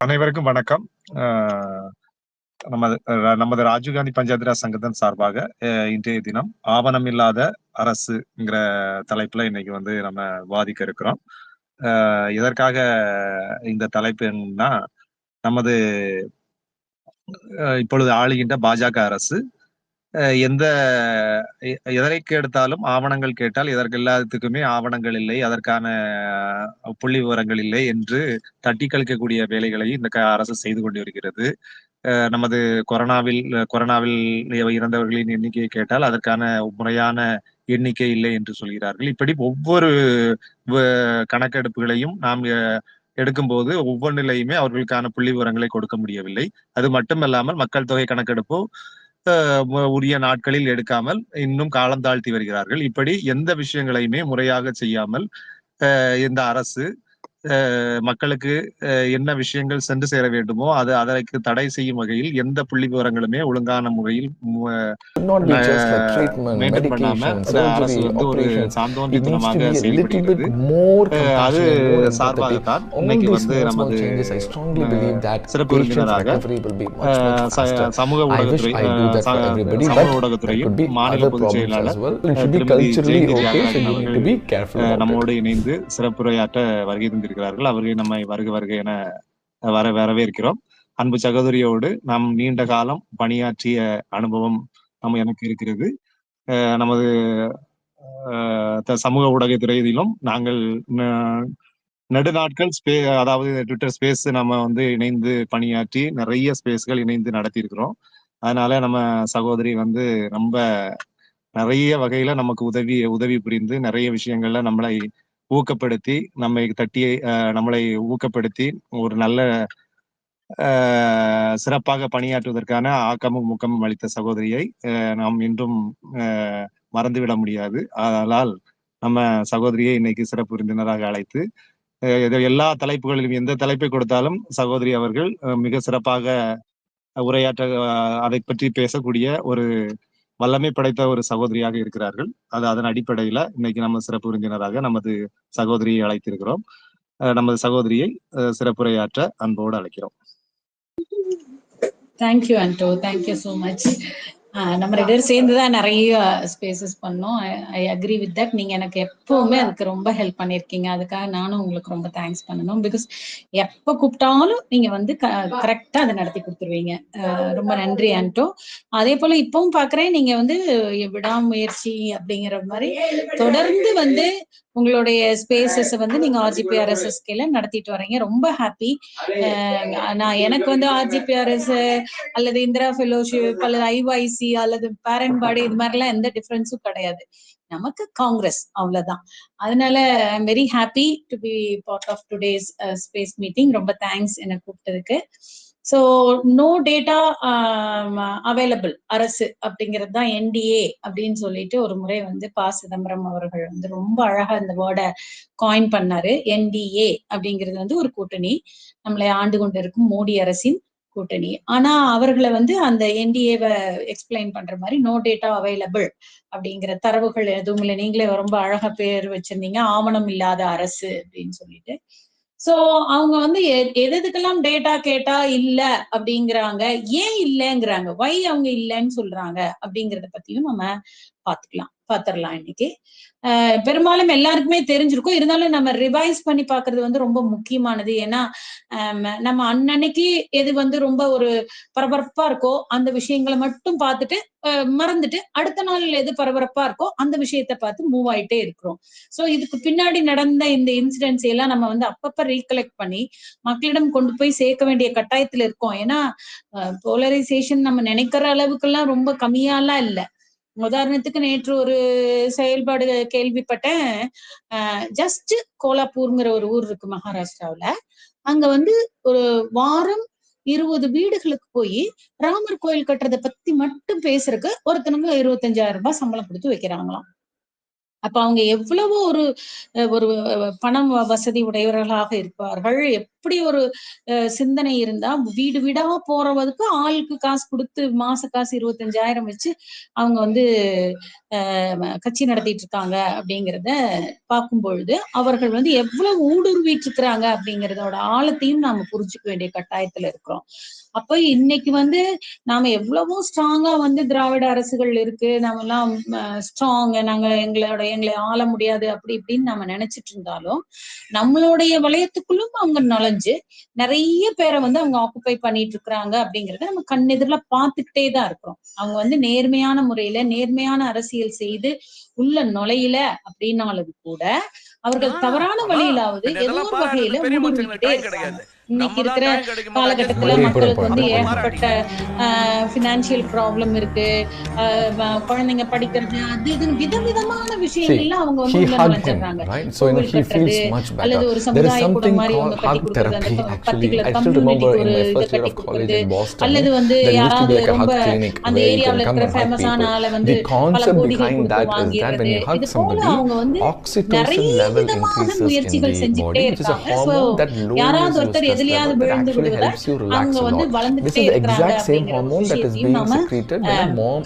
அனைவருக்கும் வணக்கம். நமது ராஜீவ்காந்தி பஞ்சாயத்து ராஜ் சங்கத்தின் சார்பாக இன்றைய தினம் ஆவணமில்லாத அரசுங்கிற தலைப்புல இன்னைக்கு நம்ம விவாதிக்க இருக்கிறோம். இதற்காக இந்த தலைப்பு என்னன்னா, நமது இப்பொழுது ஆளுகின்ற பாஜக அரசு எந்த எதனை எடுத்தாலும் ஆவணங்கள் கேட்டால் இதற்கு எல்லாத்துக்குமே ஆவணங்கள் இல்லை, அதற்கான புள்ளி விவரங்கள் இல்லை என்று தட்டி கழிக்கக்கூடிய வேலைகளை இந்த அரசு செய்து கொண்டிருக்கிறது. நமது கொரோனாவில் இறந்தவர்களின் எண்ணிக்கையை கேட்டால் அதற்கான முறையான எண்ணிக்கை இல்லை என்று சொல்கிறார்கள். இப்படி ஒவ்வொரு கணக்கெடுப்புகளையும் நாம் எடுக்கும்போது ஒவ்வொன்றிலையுமே அவர்களுக்கான புள்ளி விவரங்களை கொடுக்க முடியவில்லை. அது மட்டுமல்லாமல் மக்கள் தொகை கணக்கெடுப்போ உரிய நாட்களில் எடுக்காமல் இன்னும் காலம் தாழ்த்தி வருகிறார்கள். இப்படி எந்த விஷயங்களையுமே முறையாக செய்யாமல் இந்த அரசு மக்களுக்கு என்ன விஷயங்கள் சென்று சேர வேண்டுமோ அதற்கு தடை செய்யும் வகையில் எந்த புள்ளி விவரங்களுமே ஒழுங்கான முறையில் மெயின்டைன் பண்ணாம அரசு ஒரு சாந்தோன்றித்தனமாக செயல்படுகிறது. அது சார்பாகத்தான் இன்னைக்கு நமது சிறப்பு விருந்தினராக சமூக ஊடகத்துறையும் மாநில பொதுச் செயலாளர் நம்மோடு இணைந்து சிறப்புரையாற்ற வருகை தந்திருக்கிறார்கள். அவர்கள் நம்மை வருக என வரவேற்கிறோம். அன்பு சகோதரியோடு நாம் நீண்ட காலம் பணியாற்றிய அனுபவம் எனக்கு இருக்கிறது. நமது சமூக ஊடகத்துறையிலும் நாங்கள் நெடுநாட்கள் அதாவது ட்விட்டர் ஸ்பேஸ் நம்ம இணைந்து பணியாற்றி நிறைய ஸ்பேஸ்கள் இணைந்து நடத்தி இருக்கிறோம். அதனால நம்ம சகோதரி ரொம்ப நிறைய வகையில நமக்கு உதவி புரிந்து நிறைய விஷயங்கள்ல நம்மளை ஊக்கப்படுத்தி நம்மளை ஊக்கப்படுத்தி ஒரு நல்ல சிறப்பாக பணியாற்றுவதற்கான ஆக்கமும் ஊக்கமும் அளித்த சகோதரியை நாம் இன்றும் மறந்துவிட முடியாது. அதனால் நம்ம சகோதரியை இன்னைக்கு சிறப்பு விருந்தினராக அழைத்து எல்லா தலைப்புகளிலும் எந்த தலைப்பை கொடுத்தாலும் சகோதரி அவர்கள் மிக சிறப்பாக உரையாற்ற அதை பற்றி பேசக்கூடிய ஒரு வல்லமை படைத்த ஒரு சகோதரியாக இருக்கிறார்கள். அதன் அடிப்படையில இன்னைக்கு நம்ம சிறப்பு விருந்தினராக நமது சகோதரியை அழைத்திருக்கிறோம். நமது சகோதரியை சிறப்புரையாற்ற அன்போடு அழைக்கிறோம். தேங்க்யூ ஆண்டோ, தேங்க்யூ ஸோ மச். நம்ம 2 பேரும் சேர்ந்துதான் நிறைய ஸ்பேசஸ் பண்ணோம். I agree with that. நீங்க எனக்கு எப்பவுமே அதுக்கு ரொம்ப ஹெல்ப் பண்ணிருக்கீங்க. அதுக்காக நானும் உங்களுக்கு ரொம்ப தேங்க்ஸ் பண்ணணும். பிகாஸ் எப்ப கூப்பிட்டாலும் நீங்க கரெக்டா அதை நடத்தி கொடுத்துருவீங்க. ரொம்ப நன்றி ஆண்டோ. அதே போல இப்பவும் பாக்குறேன், நீங்க விடாமுயற்சி அப்படிங்கிற மாதிரி தொடர்ந்து உங்களுடைய ஸ்பேசஸ் நீங்க RGPRSSK நடத்திட்டு வரீங்க. ரொம்ப ஹாப்பி. நான் எனக்கு RGPRS அல்லது இந்திரா ஃபெலோஷிப் அல்லது IYC அல்லது பேரண்ட் பாடி இது மாதிரிலாம் எந்த டிஃபரன்ஸும் கிடையாது. நமக்கு காங்கிரஸ் அவ்வளவுதான். அதனால I am very happy to be part of today's space meeting. ரொம்ப தேங்க்ஸ் என்ன கூப்பிட்டதுக்கு. ஸோ நோ டேட்டா அவைலபிள் அரசு அப்படிங்கிறது தான் NDA அப்படின்னு சொல்லிட்டு ஒரு முறை ப. சிதம்பரம் அவர்கள் ரொம்ப அழகா இந்த வேர்டை காயின் பண்ணாரு. NDA அப்படிங்கிறது ஒரு கூட்டணி, நம்மளை ஆண்டு கொண்டு இருக்கும் மோடி அரசின் கூட்டணி. ஆனா அவர்களை அந்த NDA-வை எக்ஸ்பிளைன் பண்ற மாதிரி நோ டேட்டா அவைலபிள் அப்படிங்கிற தரவுகள் எதுவும் இல்லை. நீங்களே ரொம்ப அழகா பேர் வச்சிருந்தீங்க, ஆவணம் இல்லாத அரசு அப்படின்னு சொல்லிட்டு. சோ அவங்க எதுக்கெல்லாம் டேட்டா கேட்டா இல்ல அப்படிங்கிறாங்க, ஏன் இல்லைங்கிறாங்க, வை அவங்க இல்லைன்னு சொல்றாங்க அப்படிங்கறத பத்தியும் நம்ம பாத்துடலாம் இன்னைக்கு. பெரும்பாலும் எல்லாருக்குமே தெரிஞ்சிருக்கும், இருந்தாலும் நம்ம ரிவைஸ் பண்ணி பாக்குறது ரொம்ப முக்கியமானது. ஏன்னா நம்ம அன்னன்னைக்கு எது ரொம்ப ஒரு பரபரப்பா இருக்கோ அந்த விஷயங்களை மட்டும் பார்த்துட்டு மறந்துட்டு அடுத்த நாள் எது பரபரப்பா இருக்கோ அந்த விஷயத்த பார்த்து மூவ் ஆயிட்டே இருக்கிறோம். சோ இதுக்கு பின்னாடி நடந்த இந்த இன்சிடென்ட்ஸ் எல்லாம் நம்ம அப்பப்ப ரீகலெக்ட் பண்ணி மக்களிடம் கொண்டு போய் சேர்க்க வேண்டிய கட்டாயத்துல இருக்கோம். ஏன்னா போலரைசேஷன் நம்ம நினைக்கிற அளவுக்கு எல்லாம் ரொம்ப கம்மியாலாம் இல்லை. உதாரணத்துக்கு நேற்று ஒரு செயல்பாடு கேள்விப்பட்டேன். ஜஸ்ட் கோலாப்பூர்ங்கிற ஒரு ஊர் இருக்கு மகாராஷ்டிராவுல. அங்க ஒரு வாரம் 20 வீடுகளுக்கு போய் ராமர் கோயில் கட்டுறதை பத்தி மட்டும் பேசுறதுக்கு ஒருத்தனுங்க 25,000 ரூபாய் சம்பளம் கொடுத்து வைக்கிறாங்களாம். அப்ப அவங்க எவ்வளவோ ஒரு பணம் வசதி உடையவர்களாக இருப்பார்கள், அப்படி ஒரு சிந்தனை இருந்தா வீடு வீடா போறவதுக்கு ஆளுக்கு காசு கொடுத்து மாச காசு 25,000 வச்சு அவங்க வந்து கட்சி நடத்திட்டு இருக்காங்க அப்படிங்கிறத பார்க்கும் பொழுது அவர்கள் வந்து எவ்வளவு ஊடுருவிட்டு இருக்கிறாங்க அப்படிங்கிறதோட ஆழத்தையும் நாம புரிஞ்சுக்க வேண்டிய கட்டாயத்துல இருக்கிறோம். அப்ப இன்னைக்கு வந்து நாம எவ்வளவோ ஸ்ட்ராங்கா வந்து திராவிட அரசுகள் இருக்கு, நாம எல்லாம் ஸ்ட்ராங், நாங்க எங்களை ஆள முடியாது அப்படி இப்படின்னு நம்ம நினைச்சிட்டு இருந்தாலும் நம்மளுடைய வளையத்துக்குள்ளும் அவங்க நுழைஞ்சு நிறைய பேரை வந்து அவங்க ஆக்குப்பை பண்ணிட்டு இருக்கிறாங்க அப்படிங்கறத நம்ம கண்ணெதிரில பார்த்துக்கிட்டே தான் இருக்கிறோம். அவங்க வந்து நேர்மையான முறையில நேர்மையான அரசியல் செய்து உள்ள நுழையில அப்படின்னாலும் கூட அவர்கள் தவறான வழியிலாவது ஏதோ ஒரு வகையில ஊடுருவிக்கிட்டே இருக்காங்க. இன்னைக்கு இருக்கிற காலகட்டத்துல மக்களுக்கு வந்து ஏகப்பட்ட பினான்சியல் ப்ராப்ளம் இருக்கு, குழந்தைங்க படிக்கிறது, அது இதுன்னு விதவிதமான விஷயங்கள்ல அவங்க வந்து உள்ள நுழைஞ்சிடுறாங்க. கோவில் கட்டுறது அல்லது ஒரு சமுதாய கூடம் மாதிரி அவங்க கட்டி கொடுக்குறது, அந்த பர்டிகுலர் கம்யூனிட்டிக்கு ஒரு இதை கட்டி கொடுக்குறது, அல்லது வந்து யாராவது ரொம்ப அந்த ஏரியாவில் இருக்கிற ஃபேமஸான ஆளை வந்து பல கோடிகள் கொடுத்து வாங்கிடுறது, இது போல அவங்க வந்து நிறைய விதமாக முயற்சிகள் செஞ்சுட்டே இருக்காங்க. சோ யாராவது ஒருத்தர் எதுலயாவது விழுந்து விடுவத அவங்க வந்து வளர்ந்துட்டே இருக்காங்க அப்படிங்கிற விஷயத்தையும் நாம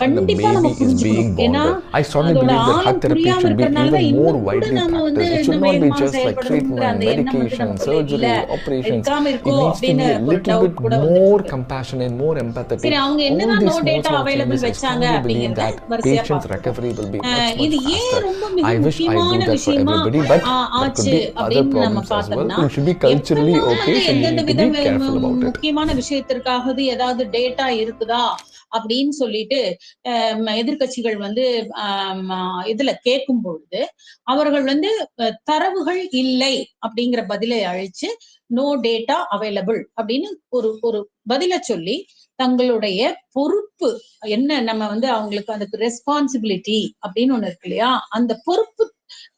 கண்டிப்பா நம்ம புரிஞ்சுக்கணும். ஏன்னா அதோட ஆழம் புரியாம இருக்கிறதுனாலதான் இன்னும் கூட நாம வந்து இன்னும் வேகமா செயல்படணுங்கிற அந்த எண்ணம் வந்து நமக்குள்ள இல்ல, இருக்காம இருக்கோ அப்படின்னு ஒரு டவுட் கூட வந்து சரி அவங்க என்னதான் நோ டேட்டா அவைலபிள் வச்சாங்க அப்படிங்கறத வரிசையா பார்க்கலாம். இது ஏன் ரொம்ப மிக முக்கியமான விஷயமா ஆச்சு அப்படின்னு நம்ம பார்த்தோம்னா எந்தெந்த வித முக்கியமான விஷயத்திற்காக ஏதாவது டேட்டா இருக்குதா அப்படின்னு சொல்லிட்டு எதிர்கட்சிகள் வந்து இதுல கேட்கும் பொழுது அவர்கள் வந்து தரவுகள் இல்லை அப்படிங்கிற பதிலை அழிச்சு நோ டேட்டா அவைலபிள் அப்படின்னு ஒரு பதில சொல்லி தங்களுடைய பொறுப்பு என்ன, நம்ம வந்து அவங்களுக்கு அதுக்கு ரெஸ்பான்சிபிலிட்டி அப்படின்னு ஒண்ணு இருக்கு இல்லையா, அந்த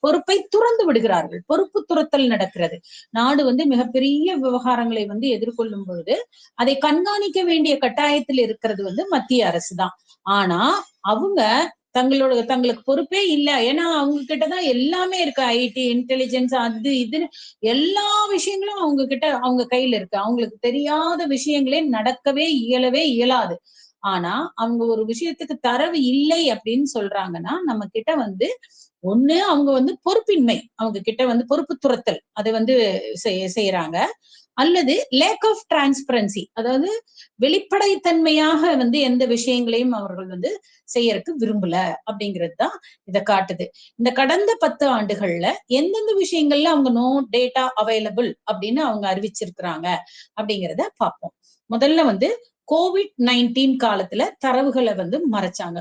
பொறுப்பை துறந்து விடுகிறார்கள். பொறுப்பு துறத்தல் நடக்கிறது. நாடு வந்து மிகப்பெரிய விவகாரங்களை வந்து எதிர்கொள்ளும் பொழுது அதை கண்காணிக்க வேண்டிய கட்டாயத்தில் இருக்கிறது வந்து மத்திய அரசு தான். ஆனா அவங்க தங்களுக்கு பொறுப்பே இல்லை. ஏன்னா அவங்க கிட்டதான் எல்லாமே இருக்கு, ஐடி, இன்டெலிஜென்ஸ், அது இதுன்னு எல்லா விஷயங்களும் அவங்க கிட்ட, அவங்க கையில இருக்கு. அவங்களுக்கு தெரியாத விஷயங்களே நடக்கவே இயலாது. ஆனா அவங்க ஒரு விஷயத்துக்கு தரவு இல்லை அப்படின்னு சொல்றாங்கன்னா நம்ம கிட்ட வந்து ஒண்ணு அவங்க வந்து பொறுப்பின்மை, அவங்க கிட்ட வந்து பொறுப்பு துறத்தல் அதை வந்து செய்யறாங்க, அல்லது லேக் ஆஃப் டிரான்ஸ்பரன்சி, அதாவது வெளிப்படைத்தன்மையாக வந்து எந்த விஷயங்களையும் அவர்கள் வந்து செய்யறதுக்கு விரும்பல அப்படிங்கிறது தான் இதை காட்டுது. இந்த கடந்த 10 ஆண்டுகள்ல எந்தெந்த விஷயங்கள்ல அவங்க நோ டேட்டா அவைலபிள் அப்படின்னு அவங்க அறிவிச்சிருக்கிறாங்க அப்படிங்கிறத பார்ப்போம். முதல்ல வந்து COVID-19 காலத்துல தரவுகளை வந்து மறைச்சாங்க.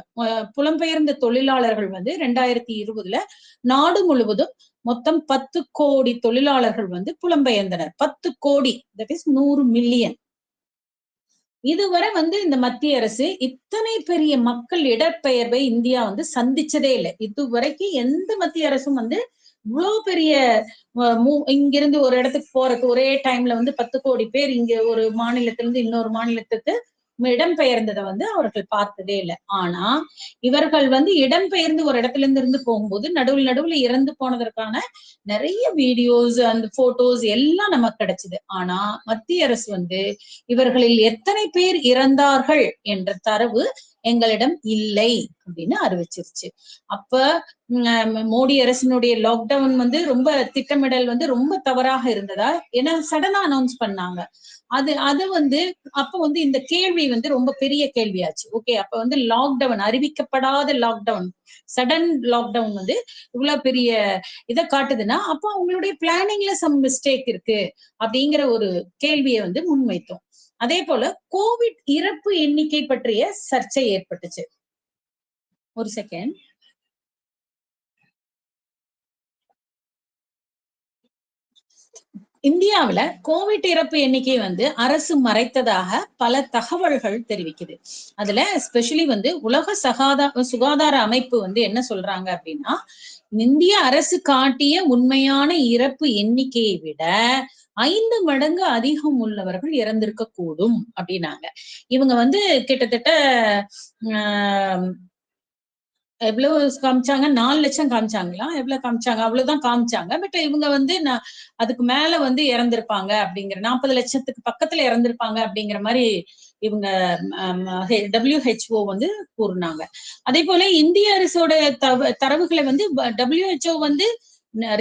புலம்பெயர்ந்த தொழிலாளர்கள் வந்து 2020 நாடு முழுவதும் மொத்தம் 10 கோடி தொழிலாளர்கள் வந்து புலம்பெயர்ந்தனர். 10 கோடி, தட் இஸ் 100 மில்லியன். இதுவரை வந்து இந்த மத்திய அரசு இத்தனை பெரிய மக்கள் இடப்பெயர்வை இந்தியா வந்து சந்திச்சதே இல்லை. இதுவரைக்கும் எந்த மத்திய அரசும் வந்து இவ்வளவு பெரிய இங்கிருந்து ஒரு இடத்துக்கு போறதுக்கு ஒரே டைம்ல வந்து 10 கோடி பேர் இங்க ஒரு மாநிலத்திலிருந்து இன்னொரு மாநிலத்துக்கு இடம்பெயர்ந்ததை வந்து அவர்கள் பார்த்ததே இல்லை. ஆனா இவர்கள் வந்து இடம்பெயர்ந்து ஒரு இடத்துல இருந்து போகும்போது நடுவுல இறந்து போனதற்கான நிறைய வீடியோஸ், அந்த போட்டோஸ் எல்லாம் நமக்கு கிடைச்சது. ஆனா மத்திய அரசு வந்து இவர்களில் எத்தனை பேர் இறந்தார்கள் என்ற தரவு எங்களிடம் இல்லை அப்படின்னு அறிவிச்சிருச்சு. அப்ப மோடி அரசினுடைய லாக்டவுன் வந்து ரொம்ப திட்டமிடல் வந்து ரொம்ப தவறாக இருந்ததா, ஏன்னா சடனா அனௌன்ஸ் பண்ணாங்க. அது வந்து அப்ப வந்து இந்த கேள்வி வந்து ரொம்ப பெரிய கேள்வியாச்சு. ஓகே, அப்ப வந்து லாக்டவுன், அறிவிக்கப்படாத லாக்டவுன், சடன் லாக்டவுன் வந்து இவ்வளவு பெரிய இதை காட்டுதுன்னா அப்போ அவங்களுடைய பிளானிங்ல சம் மிஸ்டேக் இருக்கு அப்படிங்கிற ஒரு கேள்வியை வந்து முன்வைத்தோம். அதே போல கோவிட் இறப்பு எண்ணிக்கை பற்றிய சர்ச்சை ஏற்பட்டுச்சு. ஒரு செகண்ட். இந்தியாவில கோவிட் இறப்பு எண்ணிக்கை வந்து அரசு மறைத்ததாக பல தகவல்கள் தெரிவிக்குது. அதுல ஸ்பெஷலி வந்து உலக சுகாதார அமைப்பு வந்து என்ன சொல்றாங்க அப்படின்னா, இந்திய அரசு காட்டிய உண்மையான இறப்பு எண்ணிக்கையை விட 5 மடங்கு அதிகம் உள்ளவர்கள் இறந்திருக்க கூடும் அப்படின்னாங்க. இவங்க வந்து கிட்டத்தட்ட எவ்வளவு காமிச்சாங்க, 4 லட்சம் காமிச்சாங்களா, எவ்வளவு காமிச்சாங்க, அவ்வளவுதான் காமிச்சாங்க. பட் இவங்க வந்து அதுக்கு மேல வந்து இறந்திருப்பாங்க அப்படிங்கிற 40 லட்சத்துக்கு பக்கத்துல இறந்திருப்பாங்க அப்படிங்கிற மாதிரி இவங்க WHO வந்து கூறினாங்க. அதே போல இந்திய அரசோட தரவுகளை வந்து WHO வந்து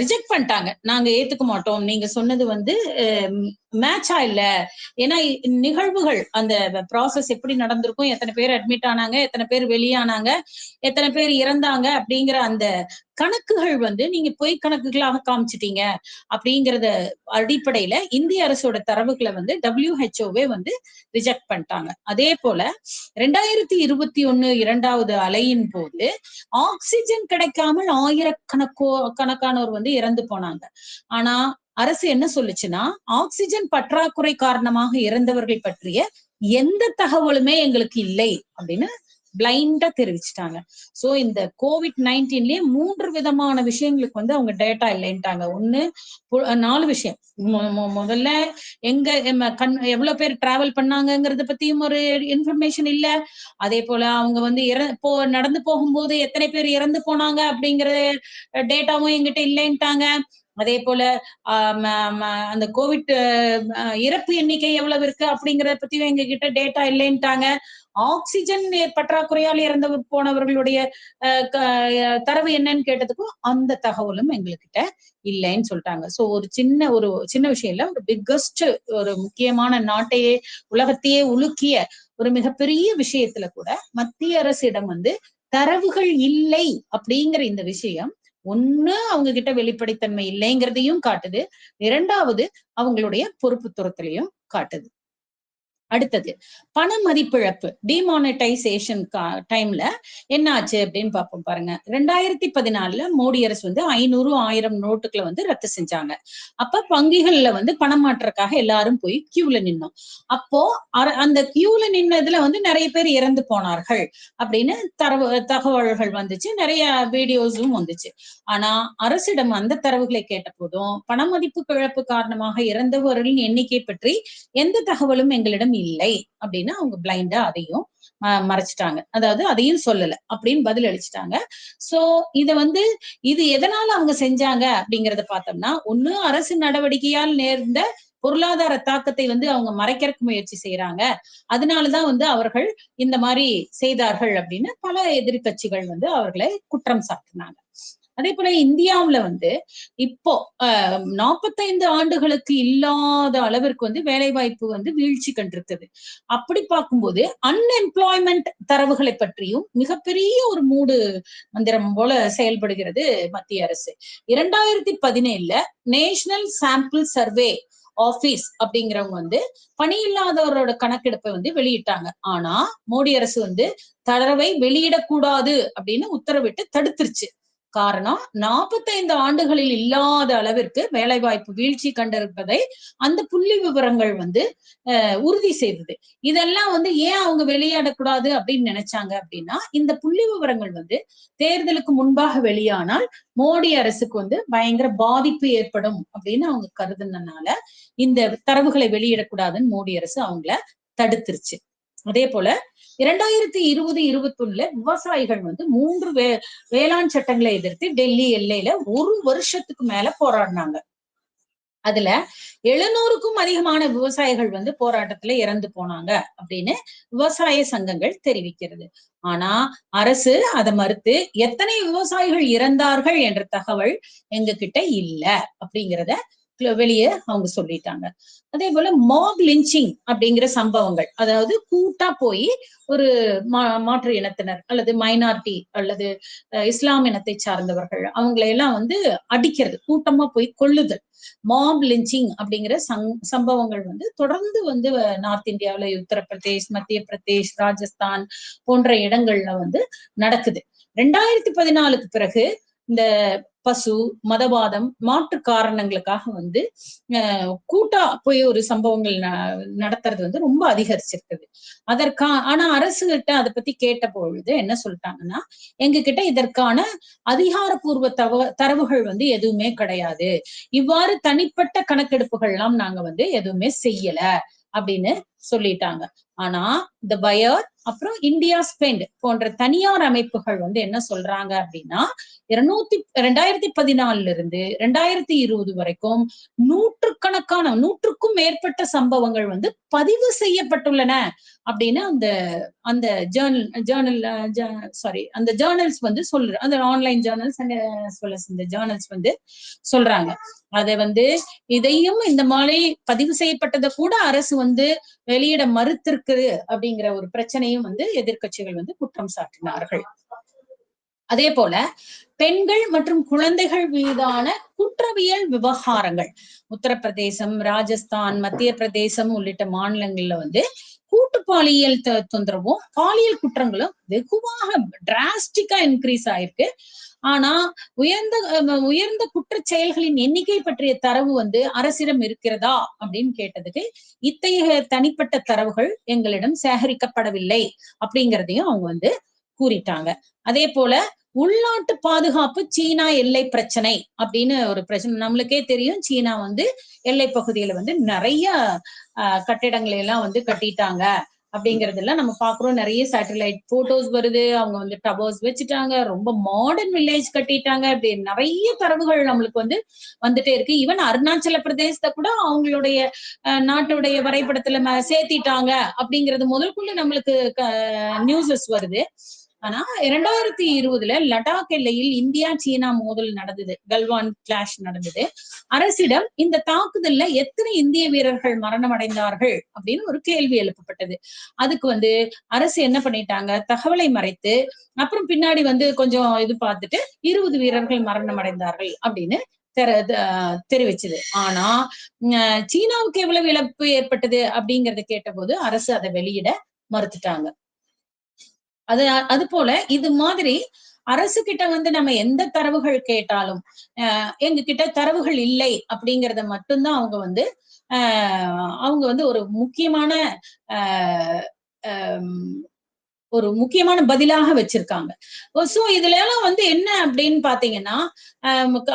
ரிஜெக்ட் பண்ணிட்டாங்க. நாங்க ஏத்துக்க மாட்டோம், நீங்க சொன்னது வந்து மேட்சா இல்ல. ஏன்னா நிகழ்வுகள், அந்த ப்ராசஸ் எப்படி நடந்திருக்கும், எத்தனை பேர் அட்மிட் ஆனாங்க, எத்தனை பேர் வெளியானாங்க, எத்தனை பேர் இறந்தாங்க அப்படிங்கிற அந்த கணக்குகள் வந்து நீங்க பொய் கணக்குகளாக காமிச்சிட்டீங்க அப்படிங்கறத அடிப்படையில இந்திய அரசோட தரவுகளை வந்து WHO வந்து ரிஜெக்ட் பண்ணிட்டாங்க. அதே போல 2021 இரண்டாவது அலையின் போது ஆக்சிஜன் கிடைக்காமல் கணக்கானோர் வந்து இறந்து போனாங்க. ஆனா அரசு என்ன சொல்லுச்சுன்னா, ஆக்சிஜன் பற்றாக்குறை காரணமாக இறந்தவர்கள் பற்றிய எந்த தகவலுமே எங்களுக்கு இல்லை அப்படின்னு பிளைண்டா தெரிவிச்சுட்டாங்க. சோ இந்த COVID-19லயே 3 விதமான விஷயங்களுக்கு வந்து அவங்க டேட்டா இல்லைன்ட்டாங்க. ஒண்ணு 4 விஷயம். முதல்ல எங்க எவ்வளவு பேர் டிராவல் பண்ணாங்கிறத பத்தியும் ஒரு இன்ஃபர்மேஷன் இல்ல. அதே போல அவங்க வந்து நடந்து போகும்போது எத்தனை பேர் இறந்து போனாங்க அப்படிங்கிற டேட்டாவும் எங்கிட்ட இல்லைன்ட்டாங்க. அதே போல அந்த கோவிட் இறப்பு எண்ணிக்கை எவ்வளவு இருக்கு அப்படிங்கறத பத்தியும் எங்க கிட்ட டேட்டா இல்லைன்ட்டாங்க. ஆக்சிஜன் பற்றாக்குறையால் இறந்து போனவர்களுடைய தரவு என்னன்னு கேட்டதுக்கும் அந்த தகவலும் எங்ககிட்ட இல்லைன்னு சொல்லிட்டாங்க. சோ ஒரு சின்ன விஷயம் இல்ல, ஒரு பிக்கஸ்ட், ஒரு முக்கியமான நாட்டையே உலகத்தையே உலுக்கிய ஒரு மிகப்பெரிய விஷயத்துல கூட மத்திய அரசிடம் வந்து தரவுகள் இல்லை அப்படிங்கிற இந்த விஷயம் ஒண்ணு அவங்க கிட்ட வெளிப்படைத்தன்மை இல்லைங்கிறதையும் காட்டுது, இரண்டாவது அவங்களுடைய பொறுப்பு துறத்திலையும் காட்டுது. அடுத்தது பண மதிப்பிழப்பு, டிமானிட்டைசேஷன் டைம்ல என்ன ஆச்சு அப்படின்னு பார்ப்போம் பாருங்க. 2014 மோடி அரசு வந்து 500, 1000 நோட்டுகளை வந்து ரத்து செஞ்சாங்க. அப்ப வங்கிகள்ல வந்து பணம் மாற்றக்காக எல்லாரும் போய் கியூல நின்னோம். அப்போ அந்த கியூல நின்னதுல வந்து நிறைய பேர் இறந்து போனார்கள் அப்படின்னு தகவல்கள் வந்துச்சு, நிறைய வீடியோஸும் வந்துச்சு. ஆனா அரசிடம் அந்த தரவுகளை கேட்ட போதும் பண மதிப்பு இழப்பு காரணமாக இறந்தவர்களின் எண்ணிக்கை பற்றி எந்த தகவலும் எங்களிடம் இல்லை அப்படின்னு அவங்க பிளைண்டா அதையும் மறைச்சிட்டாங்க. அதாவது அதையும் சொல்லல அப்படின்னு பதில் அளிச்சுட்டாங்க. சோ இது எதனால அவங்க செஞ்சாங்க அப்படிங்கறத பார்த்தோம்னா, ஒண்ணு அரசு நடவடிக்கையால் நேர்ந்த பொருளாதார தாக்கத்தை வந்து அவங்க மறைக்கிறதுக்கு முயற்சி செய்யறாங்க, அதனாலதான் வந்து அவர்கள் இந்த மாதிரி செய்தார்கள் அப்படின்னு பல எதிர்கட்சிகள் வந்து அவர்களை குற்றம் சாட்டினாங்க. அதே போல இந்தியாவுல வந்து இப்போ 45 ஆண்டுகளுக்கு இல்லாத அளவிற்கு வந்து வேலை வாய்ப்பு வந்து வீழ்ச்சி கண்டிருக்குது. அப்படி பார்க்கும்போது அன்எம்ப்ளாய்மெண்ட் தரவுகளை பற்றியும் மிகப்பெரிய ஒரு மூடு மந்திரம் போல செயல்படுகிறது மத்திய அரசு. 2017 நேஷனல் சாம்பிள் சர்வே ஆபீஸ் அப்படிங்கிறவங்க வந்து பணியில்லாதவரோட கணக்கெடுப்பை வந்து வெளியிட்டாங்க. ஆனா மோடி அரசு வந்து தரவை வெளியிடக்கூடாது அப்படின்னு உத்தரவிட்டு தடுத்துருச்சு. காரணம், 45 ஆண்டுகளில் இல்லாத அளவிற்கு வேலைவாய்ப்பு வீழ்ச்சி கண்டிருப்பதை அந்த புள்ளி விவரங்கள் வந்து உறுதி செய்தது. இதெல்லாம் வந்து ஏன் அவங்க வெளியிடக்கூடாது அப்படின்னு நினைச்சாங்க அப்படின்னா, இந்த புள்ளி விவரங்கள் வந்து தேர்தலுக்கு முன்பாக வெளியானால் மோடி அரசுக்கு வந்து பயங்கர பாதிப்பு ஏற்படும் அப்படின்னு அவங்க கருதுனதுனால இந்த தரவுகளை வெளியிடக்கூடாதுன்னு மோடி அரசு அவங்கள தடுத்துருச்சு. அதே போல 2020-21 விவசாயிகள் வந்து 3 வேளாண் சட்டங்களை எதிர்த்து டெல்லி எல்லையில 1 வருஷத்துக்கு மேல போராடினாங்க. அதுல 700க்கும் அதிகமான விவசாயிகள் வந்து போராட்டத்துல இறந்து போனாங்க அப்படின்னு விவசாய சங்கங்கள் தெரிவிக்கிறது. ஆனா அரசு அதை மறுத்து எத்தனை விவசாயிகள் இறந்தார்கள் என்ற தகவல் எங்க கிட்ட இல்ல அப்படிங்கிறத வெளியே அவங்க சொல்லிட்டாங்க. அதே போல மாப் லிஞ்சிங் அப்படிங்கிற சம்பவங்கள், அதாவது கூட்டா போய் ஒரு மாற்று இனத்தினர் அல்லது மைனாரிட்டி அல்லது இஸ்லாம் இனத்தை சார்ந்தவர்கள் அவங்களையெல்லாம் வந்து அடிக்கிறது, கூட்டமா போய் கொள்ளுதல், மாப் லிஞ்சிங் அப்படிங்கிற சம்பவங்கள் வந்து தொடர்ந்து வந்து நார்த் இந்தியாவில உத்தரப்பிரதேஷ், மத்திய பிரதேஷ், ராஜஸ்தான் போன்ற இடங்கள்ல வந்து நடக்குது. 2014க்கு பிறகு இந்த பசு மதவாதம் மாற்று காரணங்களுக்காக வந்து கூட்டா போய் ஒரு சம்பவங்கள் நடத்துறது வந்து ரொம்ப அதிகரிச்சிருக்குது. ஆனா அரசு கிட்ட அதை பத்தி கேட்ட பொழுது என்ன சொல்லிட்டாங்கன்னா, எங்க கிட்ட இதற்கான அதிகாரப்பூர்வ தரவுகள் வந்து எதுவுமே கிடையாது, இவ்வாறு தனிப்பட்ட கணக்கெடுப்புகள் எல்லாம் நாங்க வந்து எதுவுமே செய்யல அப்படின்னு சொல்லிட்டாங்க. ஆனா the buyer அப்புறம் இந்தியா ஸ்பெண்ட் போன்ற தனியார் அமைப்புகள் வந்து என்ன சொல்றாங்க அப்படின்னா 2014 இருந்து 2020 வரைக்கும் நூற்றுக்கும் மேற்பட்ட சம்பவங்கள் வந்து பதிவு செய்யப்பட்டுள்ளன அப்படின்னு அந்த அந்த அந்த ஜேர்னல்ஸ் வந்து அந்த ஆன்லைன் ஜேர்னல்ஸ் இந்த ஜேர்னல்ஸ் வந்து சொல்றாங்க. அதை வந்து இதையும் இந்த மாதிரி பதிவு செய்யப்பட்டதை கூட அரசு வந்து வெளியிட மறுத்திருக்கு அப்படிங்கிற ஒரு பிரச்சனையும் வந்து எதிர்க்கட்சிகள் வந்து குற்றம் சாட்டினார்கள். அதே போல பெண்கள் மற்றும் குழந்தைகள் மீதான குற்றவியல் விவகாரங்கள் உத்தரப்பிரதேசம், ராஜஸ்தான், மத்திய பிரதேசம் உள்ளிட்ட மாநிலங்கள்ல வந்து கூட்டு பாலியல் தொந்தரவும் பாலியல் குற்றங்களும் வெகுவாக டிராஸ்டிக்கா இன்க்ரீஸ் ஆயிருக்கு. ஆனா உயர்ந்த குற்ற செயல்களின் எண்ணிக்கை பற்றிய தரவு வந்து அரசிடம் இருக்கிறதா அப்படின்னு கேட்டதுக்கு இத்தகைய தனிப்பட்ட தரவுகள் எங்களிடம் சேகரிக்கப்படவில்லை அப்படிங்கிறதையும் அவங்க வந்து கூறிட்டாங்க. அதே போல உள்நாட்டு பாதுகாப்பு சீனா எல்லை பிரச்சனை அப்படின்னு ஒரு பிரச்சனை நம்மளுக்கே தெரியும். சீனா வந்து எல்லை பகுதியில வந்து நிறைய கட்டிடங்களை எல்லாம் வந்து கட்டிட்டாங்க அப்படிங்கறதெல்லாம் நம்ம பாக்குறோம். நிறைய சேட்டலைட் போட்டோஸ் வருது. அவங்க வந்து டவர்ஸ் வச்சுட்டாங்க, ரொம்ப மாடர்ன் வில்லேஜ் கட்டிட்டாங்க. அப்படி நிறைய தரவுகள் நம்மளுக்கு வந்து வந்துட்டே இருக்கு. ஈவன் அருணாச்சல பிரதேசத்தை கூட அவங்களுடைய நாட்டுடைய வரைபடத்துல சேர்த்திட்டாங்க அப்படிங்கிறது முதல் கொண்டு நம்மளுக்கு நியூஸஸ் வருது. ஆனா 2020 லடாக் எல்லையில் இந்தியா சீனா மோதல் நடந்தது, கல்வான் கிளாஷ் நடந்தது. அரசிடம் இந்த தாக்குதல்ல எத்தனை இந்திய வீரர்கள் மரணம் அடைந்தார்கள் அப்படின்னு ஒரு கேள்வி எழுப்பப்பட்டது. அதுக்கு வந்து அரசு என்ன பண்ணிட்டாங்க, தகவலை மறைத்து அப்புறம் பின்னாடி வந்து கொஞ்சம் இது பார்த்துட்டு 20 வீரர்கள் மரணம் அடைந்தார்கள் அப்படின்னு தெரிவிச்சது. ஆனா சீனாவுக்கு எவ்வளவு இழப்பு ஏற்பட்டது அப்படிங்கறத கேட்டபோது அரசு அதை வெளியிட மறுத்துட்டாங்க. அது போல இது மாதிரி அரசு கிட்ட வந்து நம்ம எந்த தரவுகள் கேட்டாலும் எங்க கிட்ட தரவுகள் இல்லை அப்படிங்கறத மட்டும்தான் அவங்க வந்து ஒரு முக்கியமான பதிலாக வச்சிருக்காங்க. சோ இதுல எல்லாம் வந்து என்ன அப்படின்னு பாத்தீங்கன்னா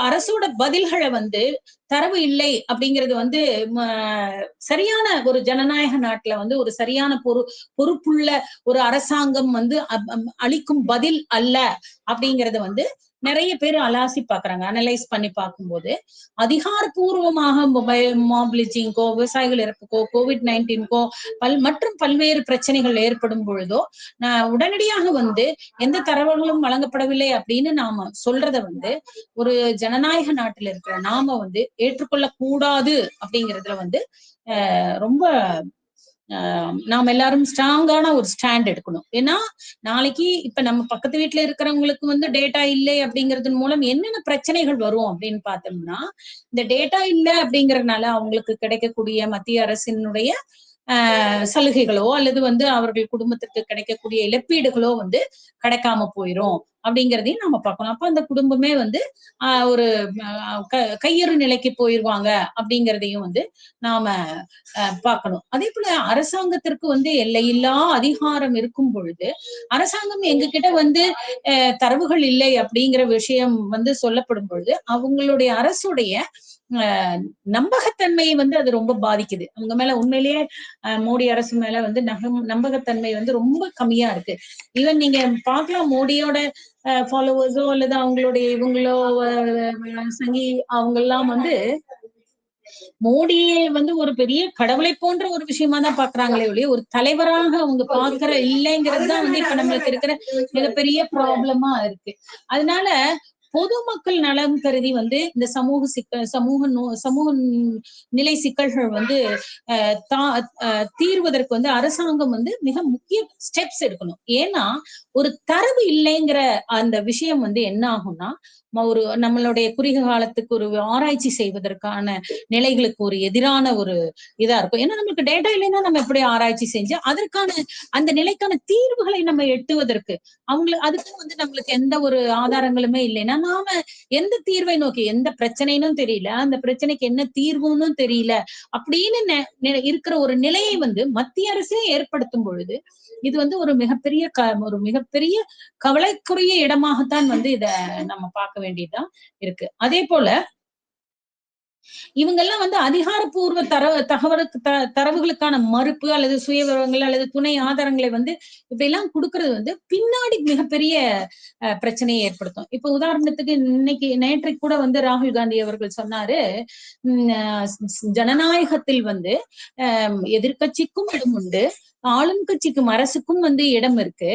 அரசோட பதில்களை வந்து தரவு இல்லை அப்படிங்கிறது வந்து சரியான ஒரு ஜனநாயக நாட்டுல வந்து ஒரு சரியான பொறுப்புள்ள ஒரு அரசாங்கம் வந்து அளிக்கும் பதில் அல்ல அப்படிங்கறத வந்து நிறைய பேர் அலாசி பாக்குறாங்க. அனலைஸ் பண்ணி பார்க்கும்போது அதிகாரப்பூர்வமாக மாப்ளிச்சிங்கோ, விவசாயிகள் இறப்புக்கோ, COVID-19க்கோ மற்றும் பல்வேறு பிரச்சனைகள் ஏற்படும் பொழுதோ உடனடியாக வந்து எந்த தரவுகளும் வழங்கப்படவில்லை அப்படின்னு நாம சொல்றத வந்து ஒரு ஜனநாயக நாட்டில் இருக்கிற நாம வந்து ஏற்றுக்கொள்ள கூடாது அப்படிங்கிறதுல வந்து ரொம்ப நாம எல்லாரும் ஸ்ட்ராங்கான ஒரு ஸ்டாண்ட் எடுக்கணும். ஏன்னா நாளைக்கு இப்ப நம்ம பக்கத்து வீட்டுல இருக்கிறவங்களுக்கு வந்து டேட்டா இல்லை அப்படிங்கிறது மூலம் என்னென்ன பிரச்சனைகள் வரும் அப்படின்னு பார்த்தோம்னா, இந்த டேட்டா இல்லை அப்படிங்கறதுனால அவங்களுக்கு கிடைக்கக்கூடிய மத்திய அரசினுடைய சலுகைகளோ அல்லது வந்து அவர்கள் குடும்பத்திற்கு கிடைக்கக்கூடிய இழப்பீடுகளோ வந்து கிடைக்காம போயிரும் அப்படிங்கிறதையும் நம்ம பார்க்கணும். அப்ப அந்த குடும்பமே வந்து ஒரு கையறு நிலைக்கு போயிருவாங்க அப்படிங்கிறதையும் வந்து நாம பார்க்கணும். அதே போல அரசாங்கத்திற்கு வந்து எல்லையில்லா அதிகாரம் இருக்கும் பொழுது அரசாங்கம் எங்க கிட்ட வந்து தரவுகள் இல்லை அப்படிங்கிற விஷயம் வந்து சொல்லப்படும் பொழுது அவங்களுடைய அரசுடைய நம்பகத்தன்மையை வந்து அது ரொம்ப பாதிக்குது. அவங்க மேல உண்மையிலேயே மோடி அரசு மேல வந்து நம்பகத்தன்மை வந்து ரொம்ப கம்மியா இருக்கு. ஈவன் நீங்க பார்க்கலாம், மோடியோட ஃபாலோவர்ஸோ அல்லது அவங்களுடைய இவங்களோ சங்கி அவங்க எல்லாம் வந்து மோடியை வந்து ஒரு பெரிய கடவுளை போன்ற ஒரு விஷயமா தான் பாக்குறாங்களே ஒழிய ஒரு தலைவராக அவங்க பாக்குற இல்லைங்கிறது தான் வந்து இப்ப நம்மளுக்கு இருக்கிற மிகப்பெரிய ப்ராப்ளமா இருக்கு. அதனால பொதுமக்கள் நலம் கருதி வந்து இந்த சமூக நிலை சிக்கல்கள் வந்து தீர்வதற்கு வந்து அரசாங்கம் வந்து மிக முக்கிய ஸ்டெப்ஸ் எடுக்கணும். ஏன்னா ஒரு தரவு இல்லைங்கிற அந்த விஷயம் வந்து என்ன ஆகும்னா ஒரு நம்மளுடைய குறுகிய காலத்துக்கு ஒரு ஆராய்ச்சி செய்வதற்கான நிலைகளுக்கு ஒரு எதிரான ஒரு இதா இருக்கும். ஏன்னா நமக்கு டேட்டா இல்லைன்னா நம்ம எப்படி ஆராய்ச்சி செஞ்சு அதற்கான அந்த நிலைக்கான தீர்வுகளை நம்ம எட்டுவதற்கு அதுக்கு வந்து நம்மளுக்கு எந்த ஒரு ஆதாரங்களுமே இல்லைன்னா நாம எந்த தீர்வை நோக்கி, எந்த பிரச்சனைன்னு தெரியல, அந்த பிரச்சனைக்கு என்ன தீர்வுன்னு தெரியல அப்படின்னு இருக்கிற ஒரு நிலையை வந்து மத்திய அரசே ஏற்படுத்தும் பொழுது இது வந்து ஒரு மிகப்பெரிய கவலைக்குரிய இடமாகத்தான் வந்து இத நம்ம பார்க்க வேண்டியதா இருக்கு. அதே போல இவங்க எல்லாம் வந்து அதிகாரப்பூர்வ தரவுகளுக்கான மறுப்பு அல்லது சுய விவரங்கள் அல்லது துணை ஆதாரங்களை வந்து இப்படி எல்லாம் கொடுக்கறது வந்து பின்னாடி மிகப்பெரிய பிரச்சனையை ஏற்படுத்தும். இப்ப உதாரணத்துக்கு நேற்றைக்கு கூட வந்து ராகுல் காந்தி அவர்கள் சொன்னாரு, ஜனநாயகத்தில் வந்து எதிர்கட்சிக்கும் இடம் உண்டு, ஆளும் கட்சிக்கும் அரசுக்கும் வந்து இடம் இருக்கு.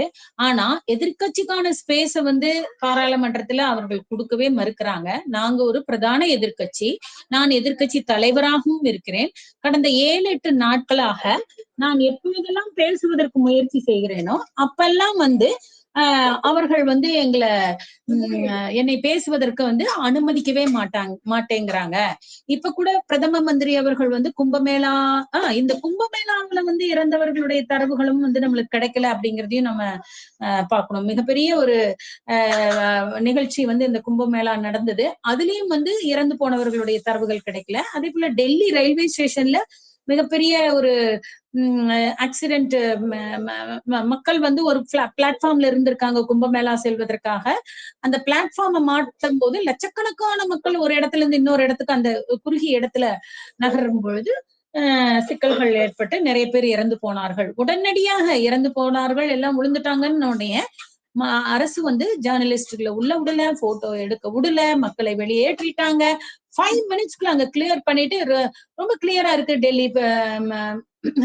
ஆனா எதிர்கட்சிக்கான ஸ்பேஸ வந்து பாராளுமன்றத்துல அவர்கள் கொடுக்கவே மறுக்கிறாங்க. நாங்க ஒரு பிரதான எதிர்கட்சி, நான் எதிர்கட்சி தலைவராகவும் இருக்கிறேன். கடந்த 7-8 நாட்களாக நான் எப்பொழுதெல்லாம் பேசுவதற்கு முயற்சி செய்கிறேனோ அப்பெல்லாம் வந்து அவர்கள் வந்து என்னை பேசுவதற்கு வந்து அனுமதிக்கவே மாட்டேங்கிறாங்க. இப்ப கூட பிரதம மந்திரி அவர்கள் வந்து கும்பமேளா இந்த கும்பமேளாவுல வந்து இறந்தவர்களுடைய தரவுகளும் வந்து நம்மளுக்கு கிடைக்கல அப்படிங்கிறதையும் நம்ம பார்க்கணும். மிகப்பெரிய ஒரு நிகழ்ச்சி வந்து இந்த கும்பமேளா நடந்தது. அதுலயும் வந்து இறந்து போனவர்களுடைய தரவுகள் கிடைக்கல. அதே போல டெல்லி ரயில்வே ஸ்டேஷன்ல மிகப்பெரிய ஒரு ஆக்சிடென்ட், மக்கள் வந்து ஒரு பிளாட்ஃபார்ம்ல இருந்திருக்காங்க கும்பமேளா செல்வதற்காக. அந்த பிளாட்ஃபார்மை மாற்றும் போது லட்சக்கணக்கான மக்கள் ஒரு இடத்துல இருந்து இன்னொரு இடத்துக்கு அந்த குறுகிய இடத்துல நகரும் பொழுது சிக்கல்கள் ஏற்பட்டு நிறைய பேர் இறந்து போனார்கள். உடனடியாக இறந்து போனார்கள், எல்லாம் விழுந்துட்டாங்கன்னு உடனே அரசு வந்து ஜேர்னலிஸ்டுகளை உள்ள விடல, போட்டோ எடுக்க விடல, மக்களை வெளியேற்றிட்டாங்க. 5 மினிட்ஸ்க்குள்ள அங்க கிளியர் பண்ணிட்டு ரொம்ப கிளியரா இருக்கு டெல்லி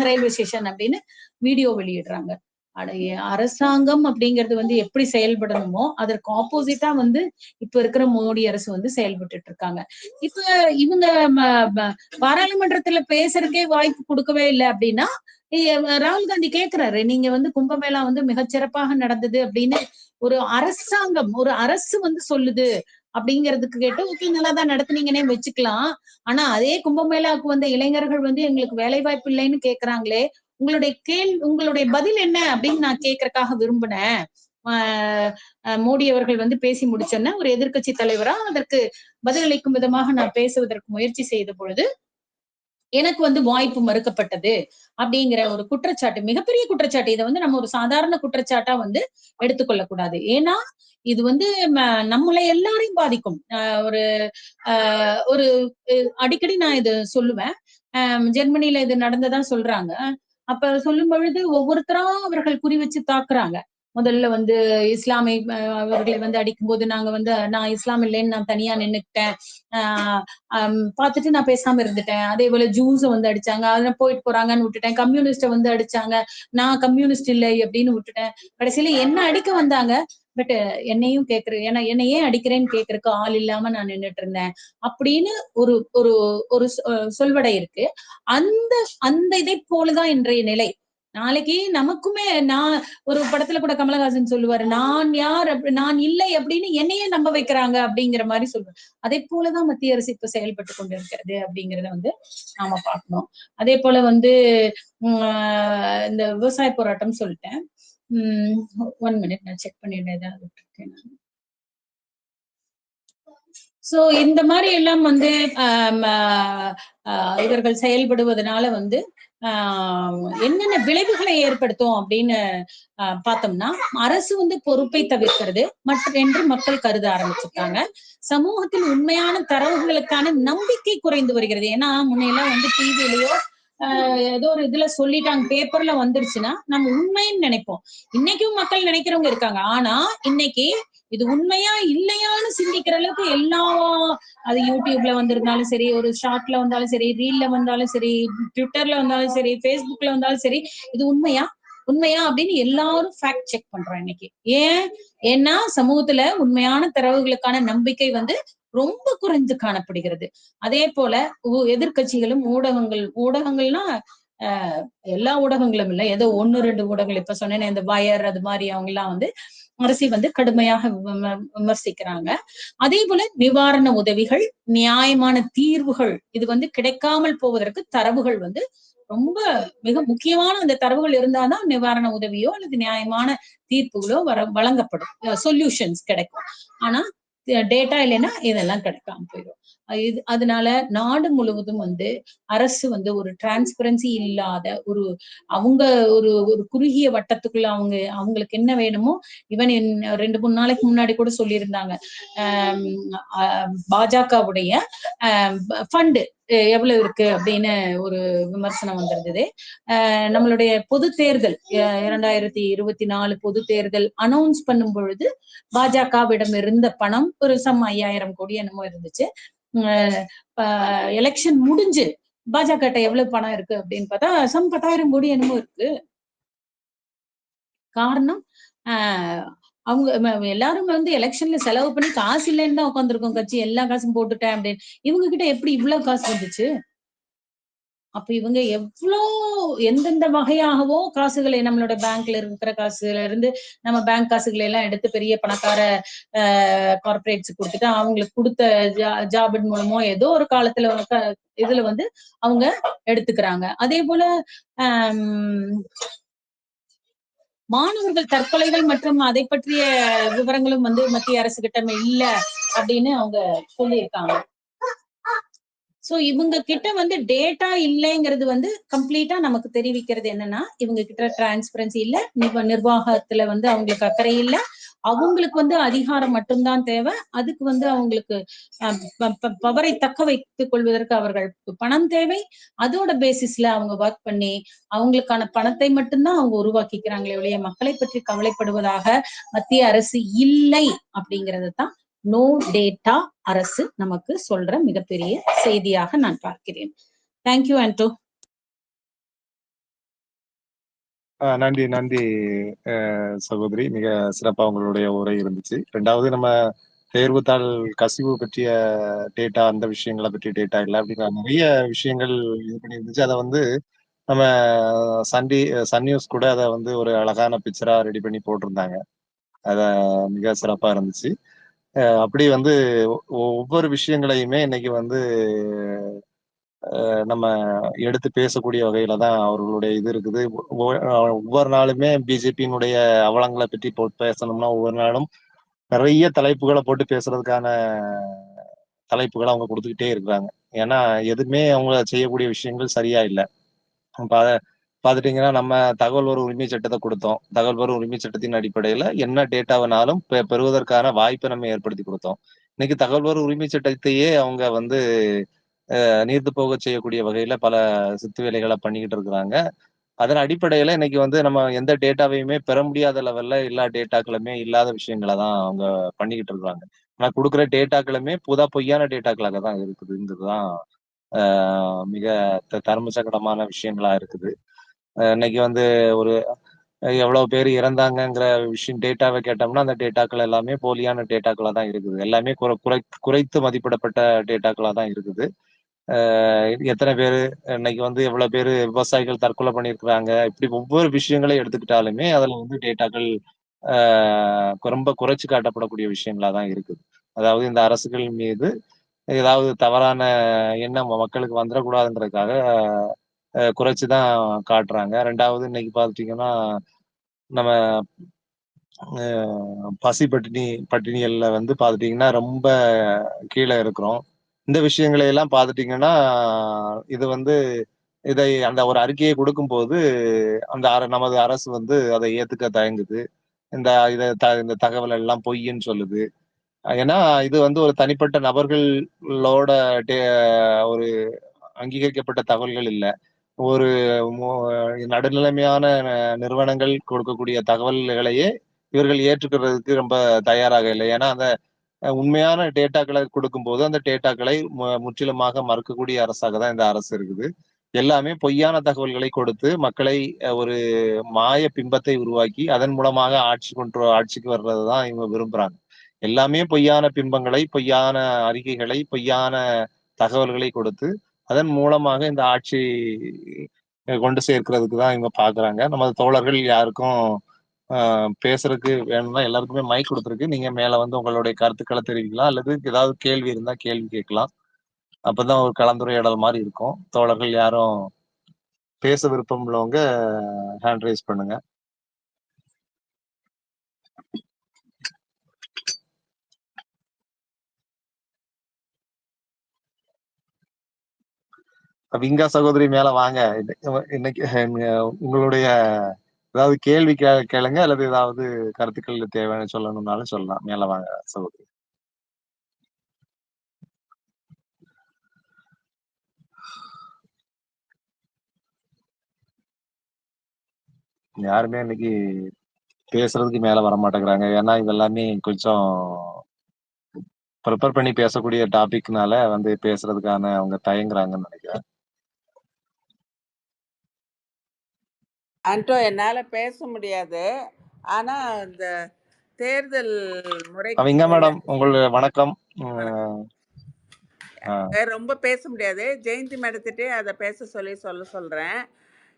ரயில்வே ஸ்டேஷன் அப்படின்னு வீடியோ வெளியிடுறாங்க. அரசாங்கம் அப்படிங்கிறது வந்து எப்படி செயல்படணுமோ அதற்கு ஆப்போசிட்டா வந்து இப்ப இருக்கிற மோடி அரசு வந்து செயல்பட்டு இருக்காங்க. இப்ப இவங்க பாராளுமன்றத்துல பேசுறதுக்கே வாய்ப்பு கொடுக்கவே இல்லை அப்படின்னா ராகுல் காந்தி கேக்குறாரு, நீங்க வந்து கும்பமேளா வந்து மிகச்சிறப்பாக நடந்தது அப்படின்னு ஒரு அரசாங்கம், ஒரு அரசு வந்து சொல்லுது அப்படிங்கிறதுக்கு கேட்டு ஓகே நல்லாதான் நடத்துனீங்கன்னே வச்சுக்கலாம். ஆனா அதே கும்பமேளாவுக்கு வந்த இளைஞர்கள் வந்து எங்களுக்கு வேலை வாய்ப்பு இல்லைன்னு கேக்குறாங்களே, உங்களுடைய பதில் என்ன அப்படின்னு நான் கேட்கறதுக்காக விரும்பினேன். மோடி அவர்கள் வந்து பேசி முடிச்சோன்னா ஒரு எதிர்கட்சி தலைவரா அதற்கு பதிலளிக்கும் விதமாக நான் பேசுவதற்கு முயற்சி செய்த பொழுது எனக்கு வந்து வாய்ப்பு மறுக்கப்பட்டது அப்படிங்கிற ஒரு குற்றச்சாட்டு, மிகப்பெரிய குற்றச்சாட்டு. இதை வந்து நம்ம ஒரு சாதாரண குற்றச்சாட்டா வந்து எடுத்துக்கொள்ளக்கூடாது. ஏன்னா இது வந்து நம்மளை எல்லாரையும் பாதிக்கும். ஒரு அடிக்கடி நான் இது சொல்லுவேன். ஜெர்மனில இது நடந்ததா சொல்றாங்க. அப்ப சொல்லும் பொழுது ஒவ்வொருத்தரா அவர்கள் குறி வச்சு தாக்குறாங்க. முதல்ல வந்து இஸ்லாமை அவர்களை வந்து அடிக்கும் போது நாங்க வந்து நான் இஸ்லாம் இல்லைன்னு நான் தனியா நின்னுக்கிட்டேன், பார்த்துட்டு நான் பேசாம இருந்துட்டேன். அதே போல ஜூஸை வந்து அடிச்சாங்க, அதெல்லாம் போயிட்டு போறாங்கன்னு விட்டுட்டேன். கம்யூனிஸ்ட வந்து அடிச்சாங்க, நான் கம்யூனிஸ்ட் இல்லை அப்படின்னு விட்டுட்டேன். கடைசியில என்ன அடிக்க வந்தாங்க, பட் என்னையும் ஏன்னா என்னை ஏன் அடிக்கிறேன்னு கேட்கறதுக்கு ஆள் இல்லாம நான் நின்னுட்டு இருந்தேன் அப்படின்னு ஒரு ஒரு ஒரு சொல்வடை இருக்கு. அந்த அந்த இதை போலதான் இன்றைய நிலை. நாளைக்கு நமக்குமே, நான் ஒரு படத்துல கூட கமலஹாசன் சொல்லுவாரு, நான் யார், நான் இல்லை அப்படின்னு என்னையே நம்ப வைக்கிறாங்க அப்படிங்கிற மாதிரி சொல்லுவாரு. அதே போலதான் மத்திய அரசு இப்ப செயல்பட்டு கொண்டு இருக்கிறது அப்படிங்கறத வந்து நாம பார்க்கணும். அதே போல வந்து இந்த விவசாய போராட்டம் சொல்லிட்டேன். 1 மினிட் நான் செக் பண்ணிடுறேன். சோ இந்த மாதிரி எல்லாம் வந்து இவர்கள் செயல்படுவதனால வந்து என்னென்ன விளைவுகளை ஏற்படுத்தும் அப்படின்னு பார்த்தோம்னா, அரசு வந்து பொறுப்பை தவிர்க்கிறது என்று மக்கள் கருத ஆரம்பிச்சிருக்காங்க. சமூகத்தில் உண்மையான தரவுகளுக்கான நம்பிக்கை குறைந்து வருகிறது. ஏன்னா முன்னையெல்லாம் வந்து டிவிலயோ ஏதோ ஒரு இதுல சொல்லிட்டாங்க, பேப்பர்ல வந்துருச்சுன்னா நம்ம உண்மைன்னு நினைப்போம். இன்னைக்கும் மக்கள் நினைக்கிறவங்க இருக்காங்க. ஆனா இன்னைக்கு இது உண்மையா இல்லையான்னு சிந்திக்கிற அளவுக்கு அது யூடியூப்ல வந்திருந்தாலும் சரி, ஒரு ஷார்ட்ல வந்தாலும் சரி, ரீல்ல வந்தாலும் சரி, ட்விட்டர்ல வந்தாலும் சரி, பேஸ்புக்ல வந்தாலும் சரி, இது உண்மையா அப்படின்னு எல்லாரும் ஃபேக்ட் செக் பண்றோம் இன்னைக்கு. ஏன்னா சமூகத்துல உண்மையான தரவுகளுக்கான நம்பிக்கை வந்து ரொம்ப குறைந்து காணப்படுகிறது. அதே போல எதிர்கட்சிகளும் ஊடகங்கள்னா எல்லா ஊடகங்களும் இல்ல, ஏதோ 1-2 ஊடகங்கள், இப்ப சொன்னேன் இந்த வயர் அது மாதிரி அவங்க எல்லாம் வந்து அரசை வந்து கடுமையாக விமர்சிக்கிறாங்க. அதே போல நிவாரண உதவிகள், நியாயமான தீர்வுகள் இது வந்து கிடைக்காமல் போவதற்கு தரவுகள் வந்து ரொம்ப மிக முக்கியமான அந்த தரவுகள் இருந்தாதான் நிவாரண உதவியோ அல்லது நியாயமான தீர்ப்புகளோ வழங்கப்படும், சொல்யூஷன்ஸ் கிடைக்கும். ஆனா டேட்டா இல்லைன்னா இதெல்லாம் கிடைக்காம போயிடும். அதனால நாடு முழுவதும் அரசு ஒரு டிரான்ஸ்பரன்சி இல்லாத அவங்க ஒரு குறுகிய வட்டத்துக்குள்ள அவங்களுக்கு என்ன வேணுமோ, இவன் 2-3 நாளைக்கு முன்னாடி கூட சொல்லியிருந்தாங்க, பாஜகவுடைய ஃபண்டு எவ்வளவு இருக்கு அப்படின்னு ஒரு விமர்சனம் வந்திருந்தது. நம்மளுடைய பொது தேர்தல் 2024 பொது தேர்தல் அனௌன்ஸ் பண்ணும் பொழுது பாஜகவிடம் இருந்த பணம் ஒரு 5000 கோடி என்னமோ இருந்துச்சு. எலெக்ஷன் முடிஞ்சு பாஜக எவ்வளவு பணம் இருக்கு அப்படின்னு பார்த்தா 10,000 கோடி என்னமோ இருக்கு. காரணம் அவங்க எல்லாரும் எலெக்ஷன்ல செலவு பண்ணி காசு இல்லைன்னு தான் உட்காந்துருக்கோம். கட்சி எல்லா காசும் போட்டுட்டேன் அப்படின்னு. இவங்க கிட்ட எப்படி இவ்வளவு காசு வந்துச்சு? அப்ப இவங்க எந்தெந்த வகையாகவோ காசுகளை நம்மளோட பேங்க்ல இருக்கிற காசுல இருந்து நம்ம பேங்க் காசுகளை எல்லாம் எடுத்து பெரிய பணக்கார கார்பரேட்ஸ் கொடுத்துட்டு அவங்களுக்கு கொடுத்த ஜாபின் மூலமோ ஏதோ ஒரு காலத்துல இதுல அவங்க எடுத்துக்கிறாங்க. அதே போல மாணவர்கள் தற்கொலைகள் மற்றும் அதை பற்றிய விவரங்களும் மத்திய அரசு கிட்ட இல்ல அப்படின்னு அவங்க சொல்லியிருக்காங்க. சோ இவங்க கிட்ட டேட்டா இல்லைங்கிறது கம்ப்ளீட்டா நமக்கு தெரிவிக்கிறது என்னன்னா, இவங்க கிட்ட டிரான்ஸ்பரன்சி இல்ல, நிர்வாகத்துல அவங்களுக்கு அக்கறை இல்ல, அவங்களுக்கு அதிகாரம் மட்டும்தான் தேவை. அதுக்கு அவங்களுக்கு பவரை தக்க வைத்துக் கொள்வதற்கு அவர்கள் பணம் தேவை. அதோட பேசிஸ்ல அவங்க ஒர்க் பண்ணி அவங்களுக்கான பணத்தை மட்டும்தான் அவங்க உருவாக்கிக்கிறாங்களே ஒழிய மக்களை பற்றி கவலைப்படுவதாக மத்திய அரசு இல்லை அப்படிங்கறது தான் நோ டேட்டா அரசு நமக்கு சொல்ற மிகப்பெரிய செய்தியாக நான் பார்க்கிறேன். தேங்க்யூ ஆண்டோ. நன்றி நன்றி சகோதரி, மிக சிறப்பா உங்களுடைய உரை இருந்துச்சு. ரெண்டாவது, நம்ம தேர்வுத்தாள் கசிவு பற்றிய டேட்டா, அந்த விஷயங்களை பற்றி டேட்டா இல்லை அப்படிங்கிற நிறைய விஷயங்கள் இது பண்ணி இருந்துச்சு. அதை நம்ம சன் நியூஸ் கூட அதை ஒரு அழகான பிக்சரா ரெடி பண்ணி போட்டிருந்தாங்க. அத மிக சிறப்பா இருந்துச்சு. அப்படி ஒவ்வொரு விஷயங்களையுமே இன்னைக்கு நம்ம எடுத்து பேசக்கூடிய வகையில தான் அவர்களுடைய இது இருக்குது. ஒவ்வொரு நாளுமே பிஜேபியினுடைய அவலங்களை பற்றி பேசணும்னா ஒவ்வொரு நாளும் நிறைய தலைப்புகளை போட்டு பேசுறதுக்கான தலைப்புகளை அவங்க கொடுத்துக்கிட்டே இருக்கிறாங்க. ஏன்னா எதுவுமே அவங்க செய்யக்கூடிய விஷயங்கள் சரியா இல்லை. பாத்துட்டீங்கன்னா, நம்ம தகவல் ஒரு உரிமை சட்டத்தை கொடுத்தோம். தகவல் ஒரு உரிமை சட்டத்தின் அடிப்படையில என்ன டேட்டாவனாலும் பெறுவதற்கான வாய்ப்பை நம்ம ஏற்படுத்தி கொடுத்தோம். இன்னைக்கு தகவல் உரிமை சட்டத்தையே அவங்க நீர்த்து போக செய்யக்கூடிய வகையில பல சித்து வேலைகளை பண்ணிக்கிட்டு இருக்கிறாங்க. அதன் அடிப்படையில இன்னைக்கு நம்ம எந்த டேட்டாவையுமே பெற முடியாத லெவல்ல எல்லா டேட்டாக்களுமே இல்லாத விஷயங்களை தான் அவங்க பண்ணிக்கிட்டு இருக்காங்க. ஆனா கொடுக்குற டேட்டாக்களுமே பொய்யான டேட்டாக்களாக தான் இருக்குதுங்கிறதுதான் மிக தர்ம சங்கடமான விஷயங்களா இருக்குது. இன்னைக்கு ஒரு எவ்வளவு பேர் இறந்தாங்கங்கிற விஷயம் டேட்டாவை கேட்டோம்னா அந்த டேட்டாக்கள் எல்லாமே போலியான டேட்டாக்களா தான் இருக்குது. எல்லாமே குறைத்து மதிப்பிடப்பட்ட டேட்டாக்களா தான் இருக்குது. எத்தனை பேரு இன்னைக்கு எவ்வளவு பேரு விவசாயிகள் தற்கொலை பண்ணியிருக்கிறாங்க, இப்படி ஒவ்வொரு விஷயங்களையும் எடுத்துக்கிட்டாலுமே அதுல டேட்டாக்கள் ரொம்ப குறைச்சு காட்டப்படக்கூடிய விஷயங்களா தான் இருக்குது. அதாவது இந்த அரசுகள் மீது ஏதாவது தவறான எண்ணம் மக்களுக்கு வந்துடக்கூடாதுன்றதுக்காக குறைச்சுதான் காட்டுறாங்க. ரெண்டாவது, இன்னைக்கு பாத்துட்டீங்கன்னா நம்ம பசி பட்டினிகள்ல பாத்துட்டீங்கன்னா ரொம்ப கீழே இருக்கிறோம். இந்த விஷயங்களை எல்லாம் பாத்துட்டீங்கன்னா இது இதை அந்த ஒரு அறிக்கையை கொடுக்கும்போது நமது அரசு அதை ஏத்துக்க தயங்குது. இந்த தகவல் எல்லாம் பொய்ன்னு சொல்லுது. ஏன்னா இது ஒரு தனிப்பட்ட நபர்களோட ஒரு அங்கீகரிக்கப்பட்ட தகவல்கள் இல்ல. ஒரு நடுநிலைமையான நிறுவனங்கள் கொடுக்கக்கூடிய தகவல்களையே இவர்கள் ஏற்றுக்கிறதுக்கு ரொம்ப தயாராக இல்லை. ஏன்னா அந்த உண்மையான டேட்டாக்களை கொடுக்கும்போது அந்த டேட்டாக்களை முற்றிலுமாக மறுக்கக்கூடிய அரசாக தான் இந்த அரசு இருக்குது. எல்லாமே பொய்யான தகவல்களை கொடுத்து மக்களை ஒரு மாய பிம்பத்தை உருவாக்கி அதன் மூலமாக ஆட்சிக்கு வர்றதுதான் இவங்க விரும்புறாங்க. எல்லாமே பொய்யான பிம்பங்களை, பொய்யான அறிக்கைகளை, பொய்யான தகவல்களை கொடுத்து அதன் மூலமாக இந்த ஆட்சி கொண்டு சேர்க்கிறதுக்கு தான் இவங்க பாக்குறாங்க. நமது தோழர்கள் யாருக்கும் பேசுறதுக்கு வேணும்னா எல்லாருக்குமே மைக் கொடுத்துருக்கு. நீங்க மேல உங்களுடைய கருத்துக்களை தெரிவிக்கலாம், அல்லது ஏதாவது கேள்வி இருந்தா கேள்வி கேட்கலாம். அப்பதான் ஒரு கலந்துரையாடல் மாதிரி இருக்கும். தோழர்கள் யாரும் பேச விருப்பம் உள்ளவங்க ஹேண்ட் ரைஸ் பண்ணுங்க. விங்கா சகோதரி மேல வாங்க. இன்னைக்கு உங்களுடைய ஏதாவது கேள்வி கேளுங்க, அல்லது ஏதாவது கருத்துக்கள் தேவைன்னு சொல்லணும்னாலும் சொல்லலாம். மேல வாங்க சகோதரி. யாருமே இன்னைக்கு பேசுறதுக்கு மேல வர மாட்டேங்கிறாங்க. ஏன்னா இது எல்லாமே கொஞ்சம் ப்ரிப்பேர் பண்ணி பேசக்கூடிய டாபிக்னால வந்து பேசுறதுக்கான அவங்க தயங்குறாங்கன்னு நினைக்கிறேன். ஆண்டோ, என்னால பேச முடியாது. ஆனா இந்த தேர்தல் விங்கா முறைகேடுகள்ல மேடம், உங்களுடைய வணக்கம். ரொம்ப பேச முடியாது. ஜெயந்தி மேடத்திட்டே அதை பேச சொல்ல சொல்றேன்.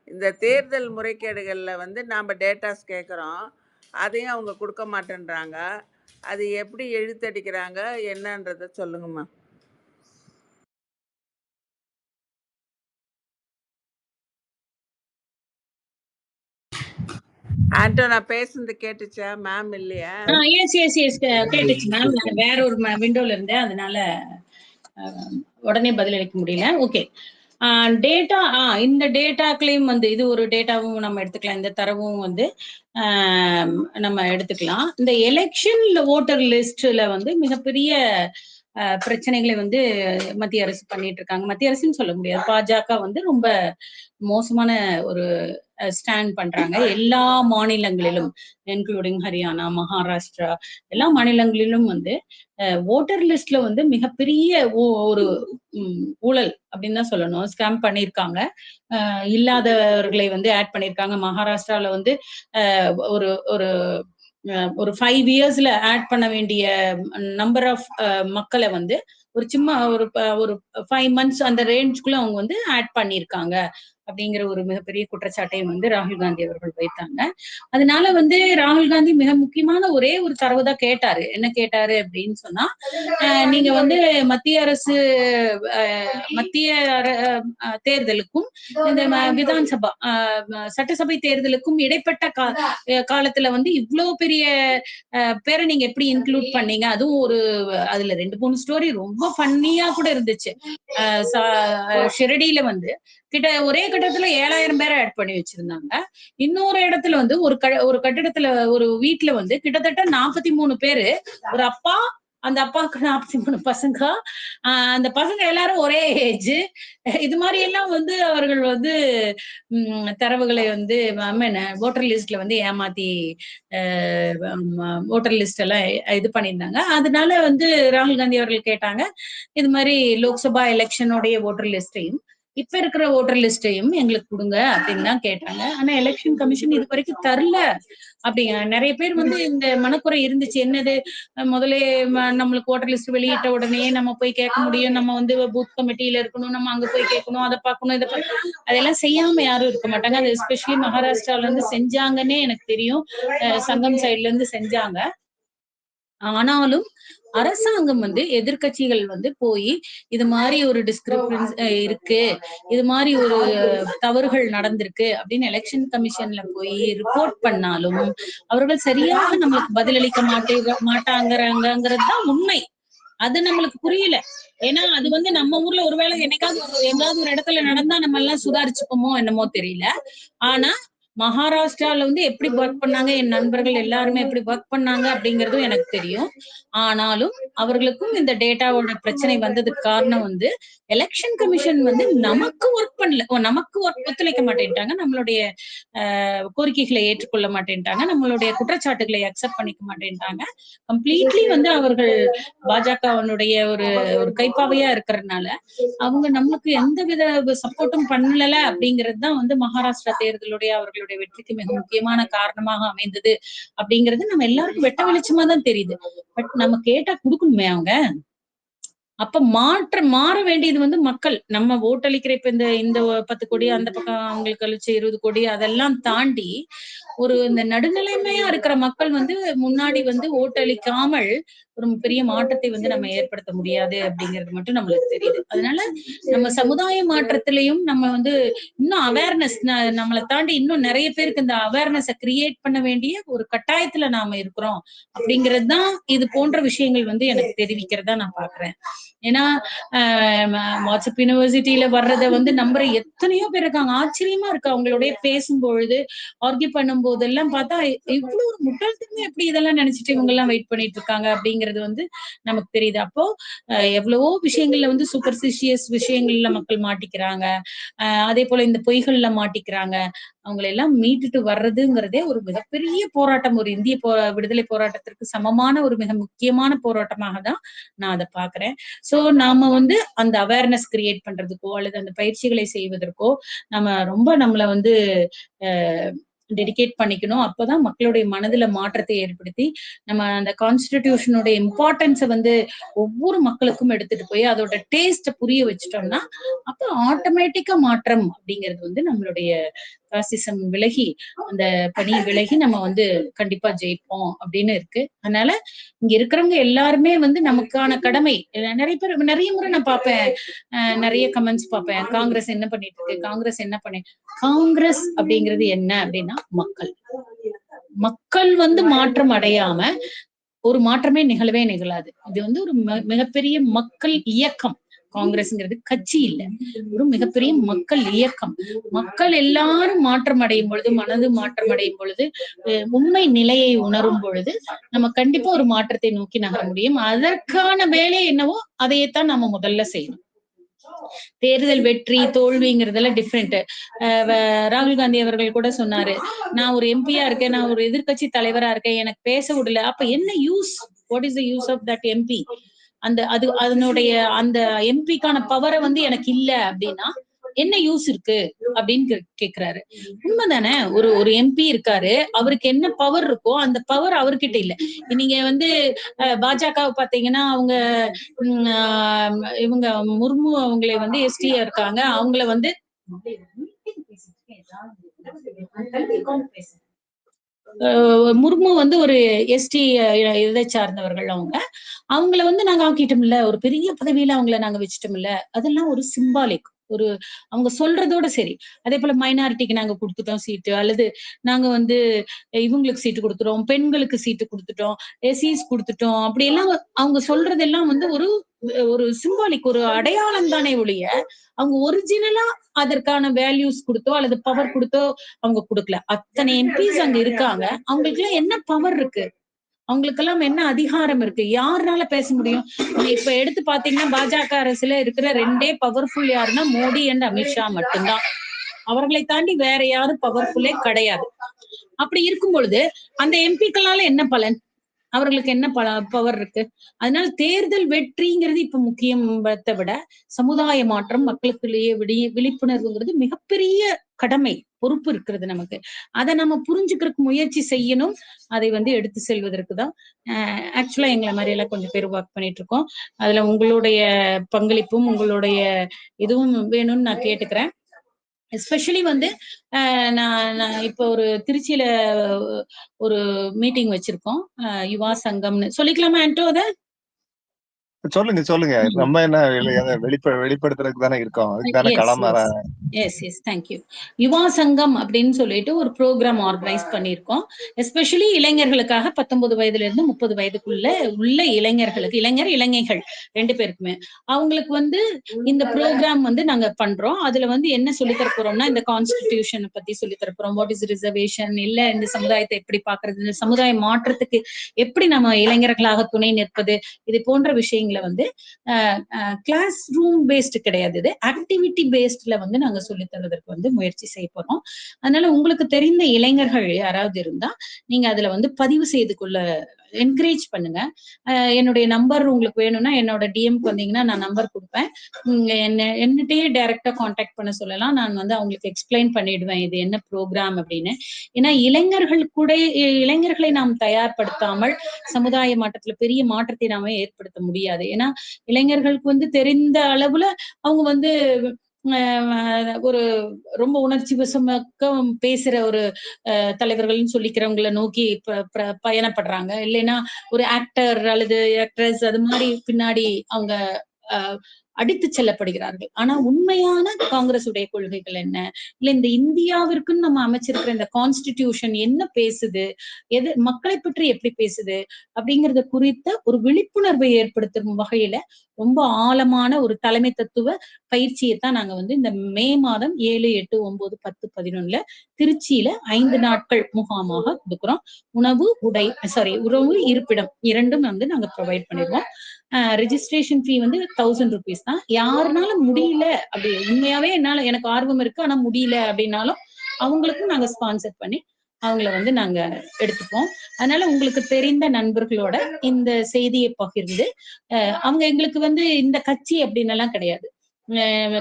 இந்த தேர்தல் முறைகேடுகள்ல வந்து நாம டேட்டாஸ் கேட்குறோம், அதையும் அவங்க கொடுக்க மாட்டேன்றாங்க. அது எப்படி இழுத்தடிக்கிறாங்க என்னன்றத சொல்லுங்கம்மா. ஆண்டோ, நான் பேசுனது கேட்டுச்சா? மேம் இல்லையா? எஸ் கேட்டுச்சு மேம். நான் வேற ஒரு விண்டோல இருந்தேன், அதனால உடனே பதிலளிக்க முடியல. ஓகே, டேட்டா இந்த டேட்டாக்களையும் வந்து இது ஒரு டேட்டாவும் நம்ம எடுத்துக்கலாம், இந்த தரவும் வந்து நம்ம எடுத்துக்கலாம். இந்த எலெக்ஷன் ஓட்டர் லிஸ்ட்ல வந்து மிகப்பெரிய பிரச்சனைகளை வந்து மத்திய அரசு பண்ணிட்டு இருக்காங்க. மத்திய அரசுன்னு சொல்ல முடியாது, பாஜக வந்து ரொம்ப மோசமான ஒரு ஸ்டாண்ட் பண்றாங்க. எல்லா மாநிலங்களிலும் இன்க்ளூடிங் ஹரியானா, மகாராஷ்டிரா, எல்லா மாநிலங்களிலும் வந்து ஓட்டர் லிஸ்ட்ல வந்து மிகப்பெரிய ஒரு ஊழல் அப்படின்னு தான் சொல்லணும், ஸ்கேம் பண்ணியிருக்காங்க. இல்லாதவர்களை வந்து ஆட் பண்ணியிருக்காங்க. மகாராஷ்டிரால வந்து ஒரு ஒரு ஒரு 5 இயர்ஸ்ல ஆட் பண்ண வேண்டிய நம்பர் ஆஃப் மக்களை வந்து ஒரு சும்மா ஒரு 5 months அந்த ரேஞ்சுக்குள்ள அவங்க வந்து ஆட் பண்ணியிருக்காங்க அப்படிங்கிற ஒரு மிகப்பெரிய குற்றச்சாட்டையும் வந்து ராகுல் காந்தி அவர்கள் வைத்தாங்க. அதனால வந்து ராகுல் காந்தி மிக முக்கியமான ஒரே ஒரு தரவு தான் கேட்டாரு. என்ன கேட்டாரு அப்படின்னு சொன்னா, நீங்க வந்து மத்திய அரசு மத்திய தேர்தலுக்கும் இந்த விதான்சபா சட்டசபை தேர்தலுக்கும் இடைப்பட்ட காலத்துல வந்து இவ்வளவு பெரிய பேரை நீங்க எப்படி இன்க்ளூட் பண்ணீங்க? அதுவும் ஒரு அதுல 2-3 ஸ்டோரி ரொம்ப ஃபன்னியா கூட இருந்துச்சு. ஷிரடியில வந்து ஒரே கட்டத்துல 7000 பேரை ஆட் பண்ணி வச்சிருந்தாங்க. இன்னொரு இடத்துல வந்து ஒரு கட்டிடத்துல ஒரு வீட்டுல வந்து கிட்டத்தட்ட 43 பேரு, ஒரு அப்பா, அந்த அப்பாவுக்கு 43 பசங்க, அந்த பசங்க எல்லாரும் ஒரே ஏஜ். இது மாதிரி எல்லாம் வந்து அவர்கள் வந்து தரவுகளை வந்து ஓட்டர் லிஸ்ட்ல வந்து ஏமாத்தி ஓட்டர் லிஸ்ட் எல்லாம் இது பண்ணியிருந்தாங்க. அதனால வந்து ராகுல் காந்தி அவர்கள் கேட்டாங்க, இது மாதிரி லோக்சபா எலெக்ஷனுடைய ஓட்டர் லிஸ்டையும் இப்ப இருக்கிற ஓட்டர் லிஸ்டையும் எங்களுக்கு கொடுங்க அப்படின்னு தான் கேட்டாங்க. ஆனா எலெக்ஷன் கமிஷன் இது வரைக்கும் தரல. அப்படிங்க நிறைய பேர் வந்து இந்த மனக்குறை இருந்துச்சு. என்னது, முதலே நம்மளுக்கு ஓட்டர் லிஸ்ட் வெளியிட்ட உடனே நம்ம போய் கேட்க முடியும், நம்ம வந்து பூத் கமிட்டியில இருக்கணும், நம்ம அங்க போய் கேட்கணும், அதை பார்க்கணும், இதை அதெல்லாம் செய்யாம யாரும் இருக்க மாட்டாங்க. அது எஸ்பெஷலி மகாராஷ்டிரால இருந்து செஞ்சாங்கன்னே எனக்கு தெரியும், சங்கம் சைட்ல இருந்து செஞ்சாங்க. ஆனாலும் அரசாங்கம் வந்து எதிர்கட்சிகள் வந்து போய் இது மாதிரி ஒரு டிஸ்கிரிபன்ஸ் இருக்கு, இது மாதிரி ஒரு தவறுகள் நடந்திருக்கு அப்படின்னு எலெக்ஷன் கமிஷன்ல போய் ரிப்போர்ட் பண்ணாலும் அவர்கள் சரியாக நம்மளுக்கு பதிலளிக்க மாட்டாங்கிறது தான் உண்மை. அது நம்மளுக்கு புரியல. ஏன்னா அது வந்து நம்ம ஊர்ல ஒருவேளை எங்காவது ஒரு இடத்துல நடந்தா நம்ம எல்லாம் சுதாரிச்சுப்போமோ என்னமோ தெரியல. ஆனா மகாராஷ்டிரால வந்து எப்படி ஒர்க் பண்ணாங்க, என் நண்பர்கள் எல்லாருமே எப்படி ஒர்க் பண்ணாங்க அப்படிங்கறதும் எனக்கு தெரியும். ஆனாலும் அவர்களுக்கும் இந்த டேட்டாவோட பிரச்சனை வந்ததுக்கு காரணம் வந்து எலெக்ஷன் கமிஷன் வந்து நமக்கு ஒர்க் பண்ணல, நமக்கு ஒத்துழைக்க மாட்டேன்ட்டாங்க, நம்மளுடைய கோரிக்கைகளை ஏற்றுக்கொள்ள மாட்டேன்ட்டாங்க, நம்மளுடைய குற்றச்சாட்டுகளை அக்செப்ட் பண்ணிக்க மாட்டேன்ட்டாங்க. கம்ப்ளீட்லி வந்து அவர்கள் பாஜகவனுடைய ஒரு கைப்பாவையா இருக்கிறதுனால அவங்க நம்மளுக்கு எந்த வித சப்போர்ட்டும் பண்ணல அப்படிங்கிறது தான் வந்து மகாராஷ்டிரா தேர்தலுடைய அவர்களுடைய வெற்றிக்கு மிக முக்கியமான காரணமாக அமைந்தது அப்படிங்கிறது நம்ம எல்லாருக்கும் வெட்ட வெளிச்சமா தான் தெரியுது. பட் நம்ம கேட்டா கொடுக்கணுமே அவங்க. அப்ப மாற வேண்டியது வந்து மக்கள். நம்ம ஓட்டளிக்கிற இப்ப இந்த 10 கோடி, அந்த பக்கம் அவங்களுக்கு கழிச்சு 20 கோடி, அதெல்லாம் தாண்டி ஒரு இந்த நடுநிலைமையா இருக்கிற மக்கள் வந்து முன்னாடி வந்து ஓட்டளிக்காமல் ஒரு பெரிய மாற்றத்தை வந்து நம்ம ஏற்படுத்த முடியாது அப்படிங்கிறது மட்டும் நம்மளுக்கு தெரியுது. அதனால நம்ம சமுதாய மாற்றத்திலையும் நம்ம வந்து இன்னும் அவேர்னஸ், நம்மளை தாண்டி இன்னும் நிறைய பேருக்கு இந்த அவேர்னஸ கிரியேட் பண்ண வேண்டிய ஒரு கட்டாயத்துல நாம இருக்கிறோம் அப்படிங்கிறது தான் இது போன்ற விஷயங்கள் வந்து எனக்கு தெரிவிக்கிறதா நான் பாக்குறேன். ஏன்னா வாட்ஸ்அப் யூனிவர்சிட்டியில வர்றதை வந்து நம்புற எத்தனையோ பேர் இருக்காங்க. ஆச்சரியமா இருக்கு அவங்களுடைய பேசும்பொழுது, ஆர்கியூ பண்ணும் போதெல்லாம் பார்த்தா இவ்வளவு ஒரு முட்டாள்தனமா எப்படி இதெல்லாம் நினைச்சிட்டு இவங்க எல்லாம் வெயிட் பண்ணிட்டு இருக்காங்க அப்படிங்கிறது வந்து நமக்கு தெரியுது. அப்போ எவ்வளவோ விஷயங்கள்ல வந்து சூப்பர்ஸ்டிஷியஸ் விஷயங்கள்ல மக்கள் மாட்டிக்கிறாங்க. அதே போல இந்த பொய்கள்ல மாட்டிக்கிறாங்க. அவங்களை எல்லாம் மீட்டுட்டு வர்றதுங்கிறதே ஒரு மிகப்பெரிய போராட்டம். ஒரு இந்திய விடுதலை போராட்டத்திற்கு சமமான ஒரு மிக முக்கியமான போராட்டமாக தான் நான் அதை பாக்குறேன். சோ நாம வந்து அந்த அவேர்னஸ் கிரியேட் பண்றதுக்கோ அல்லது அந்த பயிற்சிகளை செய்வதற்கோ நம்ம ரொம்ப நம்மளை வந்து டெடிகேட் பண்ணிக்கணும். அப்பதான் மக்களுடைய மனதுல மாற்றத்தை ஏற்படுத்தி நம்ம அந்த கான்ஸ்டிடியூஷனுடைய இம்பார்ட்டன்ஸை வந்து ஒவ்வொரு மக்களுக்கும் எடுத்துட்டு போய் அதோட டேஸ்ட புரிய வச்சுட்டோம்னா அப்ப ஆட்டோமேட்டிக்கா மாற்றம் அப்படிங்கிறது வந்து நம்மளுடைய பாசிசம் விலகி அந்த பணி விலகி நம்ம வந்து கண்டிப்பா ஜெயிப்போம் அப்படின்னு இருக்கு. அதனால இங்க இருக்கிறவங்க எல்லாருமே வந்து நமக்கான கடமை. நிறைய முறை நான் பார்ப்பேன், நிறைய கமெண்ட்ஸ் பார்ப்பேன், காங்கிரஸ் என்ன பண்ணிட்டு இருக்கு, காங்கிரஸ் என்ன காங்கிரஸ் அப்படிங்கிறது என்ன அப்படின்னா மக்கள் வந்து மாற்றம் அடையாம ஒரு மாற்றமே நிகழாது. இது வந்து ஒரு மிகப்பெரிய மக்கள் இயக்கம். காங்கிரஸ்ங்கிறது கட்சி இல்ல, ஒரு மிகப்பெரிய மக்கள் இயக்கம். மக்கள் எல்லாரும் மாற்றம் அடையும் பொழுது, மனது மாற்றம் அடையும் பொழுது, உண்மை நிலையை உணரும் பொழுது நம்ம கண்டிப்பா ஒரு மாற்றத்தை நோக்கி நகர முடியும். அதற்கான வேலை என்னவோ அதையத்தான் நம்ம முதல்ல செய்யணும். தேர்தல் வெற்றி தோல்விங்கிறதெல்லாம் டிஃப்ரெண்ட். ராகுல் காந்தி அவர்கள் கூட சொன்னாரு, நான் ஒரு எம்பியா இருக்கேன், நான் ஒரு எதிர்கட்சி தலைவரா இருக்கேன், எனக்கு பேச விடல. அப்ப என்ன use? What is the use of that MP? அதனுடைய அந்த எம்பிக்கான பவரை வந்து எனக்கு இல்ல அப்படின்னா என்ன யூஸ் இருக்கு அப்படின்னு கேக்குறாரு. உண்மைதானே? ஒரு எம்பி இருக்காரு, அவருக்கு என்ன பவர் இருக்கோ அந்த பவர் அவர்கிட்ட இல்ல. நீங்க வந்து பாஜக பாத்தீங்கன்னா அவங்க இவங்க முர்மு அவங்களை வந்து எஸ்டியா இருக்காங்க, அவங்கள வந்து முர்மு வந்து ஒரு எஸ்டி இதை சார்ந்தவர்கள். அவங்கள வந்து நாங்க ஆக்கிட்டோம்ல, ஒரு பெரிய பதவியில அவங்கள நாங்க வச்சுட்டோம்ல. அதெல்லாம் ஒரு சிம்பாலிக். ஒரு அவங்க சொல்றதோட சரி. அதே போல மைனாரிட்டிக்கு நாங்க கொடுத்துட்டோம் சீட்டு, அல்லது நாங்க வந்து இவங்களுக்கு சீட்டு கொடுத்துட்டோம், பெண்களுக்கு சீட்டு கொடுத்துட்டோம், எஸ்சிஸ் கொடுத்துட்டோம், அப்படி எல்லாம் அவங்க சொல்றதெல்லாம் வந்து ஒரு சிம்பாலிக், ஒரு அடையாளம் தானே ஒழிய அவங்க ஒரிஜினலா அதற்கான வேல்யூஸ் கொடுத்தோ அல்லது பவர் கொடுத்தோ அவங்க கொடுக்கல. அத்தனை எம்பிஸ் அங்க இருக்காங்க, அவங்களுக்கு எல்லாம் என்ன பவர் இருக்கு? அவங்களுக்கெல்லாம் என்ன அதிகாரம் இருக்கு? யாருனால பேச முடியும்? இப்ப எடுத்து பாத்தீங்கன்னா பாஜக அரசுல இருக்கிற 2 பவர்ஃபுல் யாருன்னா மோடி அண்ட் அமித்ஷா மட்டும்தான். அவர்களை தாண்டி வேற யாரும் பவர்ஃபுல்லே கிடையாது. அப்படி இருக்கும் பொழுது அந்த எம்பிக்களால என்ன பலன்? அவர்களுக்கு என்ன பவர் இருக்கு? அதனால தேர்தல் வெற்றிங்கிறது இப்ப முக்கியத்தை விட சமுதாய மாற்றம், மக்களுக்குள்ளேயே விழிப்புணர்வுங்கிறது மிகப்பெரிய கடமை, பொறுப்பு இருக்கிறது நமக்கு. அதை நம்ம புரிஞ்சுக்கிறதுக்கு முயற்சி செய்யணும். அதை வந்து எடுத்து செல்வதற்கு தான் ஆக்சுவலா எங்களை மாதிரி எல்லாம் கொஞ்சம் பேர் ஒர்க் பண்ணிட்டு இருக்கோம். அதுல உங்களுடைய பங்களிப்பும் உங்களுடைய இதுவும் வேணும்னு நான் கேட்டுக்கிறேன். எஸ்பெஷலி வந்து நான் இப்போ ஒரு திருச்சியில ஒரு மீட்டிங் வச்சிருக்கோம், யுவா சங்கம்னு சொல்லிக்கலாமா ஆண்டோ? அத சொல்லுங்க. நம்ம என்ன வெளிப்படுத்துறதுக்கு தானே இருக்கோம், அதுதானே களமாற. Yes thank you. யுவா சங்கம் அப்படின்னு சொல்லிட்டு ஒரு ப்ரோக்ராம் ஆர்கனைஸ் பண்ணியிருக்கோம். எஸ்பெஷலி இளைஞர்களுக்காக 19 வயதுல இருந்து 30 வயதுக்குள்ள உள்ள இளைஞர்களுக்கு, இளைஞர்கள் 2 பேருக்குமே அவங்களுக்கு வந்து இந்த ப்ரோக்ராம் வந்து நாங்க பண்றோம். அதுல வந்து என்ன சொல்லி தரப்போறோம்னா, இந்த கான்ஸ்டிடியூஷனை பத்தி சொல்லி தரப்போறோம். வாட் இஸ் ரிசர்வேஷன், இல்ல இந்த சமுதாயத்தை எப்படி பாக்குறது, இந்த சமுதாய மாற்றத்துக்கு எப்படி நம்ம இளைஞர்களாக துணை நிற்பது, இது போன்ற விஷயங்களை வந்து கிளாஸ் ரூம் பேஸ்டு கிடையாது, இது ஆக்டிவிட்டி பேஸ்ட்ல வந்து நாங்க சொல்லி தருவதற்கு வந்து முயற்சி செய்ய போறோம். அதனால உங்களுக்கு தெரிந்த இளைஞர்கள் யாராவது இருந்தா நீங்க அதுல வந்து பதிவு செய்து கொள்ள என்கரேஜ் பண்ணுங்க. என்னுடைய நம்பர் உங்களுக்கு வேணும்னா என்னோட டிஎம்க்கு வந்தீங்கன்னா நான் நம்பர் கொடுப்பேன். என்னட்டையே டைரக்டா கான்டாக்ட் பண்ண சொல்லலாம். நான் வந்து அவங்களுக்கு எக்ஸ்பிளைன் பண்ணிடுவேன் இது என்ன ப்ரோக்ராம் அப்படின்னு. ஏன்னா இளைஞர்களை நாம் தயார்படுத்தாமல் சமுதாய மாற்றத்துல பெரிய மாற்றத்தை நாம ஏற்படுத்த முடியாது. ஏன்னா இளைஞர்களுக்கு வந்து தெரிந்த அளவுல அவங்க வந்து ஒரு ரொம்ப உணர்ச்சி வசமாக்க பேசுற ஒரு தலைவர்கள்னு சொல்லிக்கிறவங்களை நோக்கி பயணப்படுறாங்க. இல்லைன்னா ஒரு ஆக்டர் அல்லது ஆக்ட்ரஸ் அது மாதிரி பின்னாடி அவங்க அடித்து செல்லப்படுகிறார்கள். ஆனா உண்மையான காங்கிரஸ் உடைய கொள்கைகள் என்ன, இல்ல இந்த இந்தியாவிற்குன்னு நம்ம அமைச்சிருக்கிற இந்த கான்ஸ்டிடியூஷன் என்ன பேசுது, எது மக்களை பற்றி எப்படி பேசுது அப்படிங்கறத குறித்த ஒரு விழிப்புணர்வை ஏற்படுத்தும் வகையில ரொம்ப ஆழமான ஒரு தலைமை தத்துவ பயிற்சியை தான் நாங்க வந்து இந்த மே மாதம் 7, 8, 9, 10, 11 திருச்சியில 5 நாட்கள் முகாமாக கொடுக்குறோம். உணவு இருப்பிடம் இரண்டும் வந்து நாங்க ப்ரொவைட் பண்ணிடுவோம். ரெஜிஸ்ட்ரேஷன் ஃபீ வந்து 1000 rupees தான். யாருனால முடியல அப்படி உண்மையாவே எனக்கு ஆர்வம் இருக்கு ஆனா முடியல அப்படின்னாலும் அவங்களுக்கும் நாங்க ஸ்பான்சர் பண்ணி அவங்கள வந்து நாங்க எடுத்துப்போம். அதனால உங்களுக்கு தெரிந்த நண்பர்களோட இந்த செய்தியை பகிர்ந்து அவங்க எங்களுக்கு வந்து இந்த கட்சி அப்படின்னு எல்லாம் கிடையாது.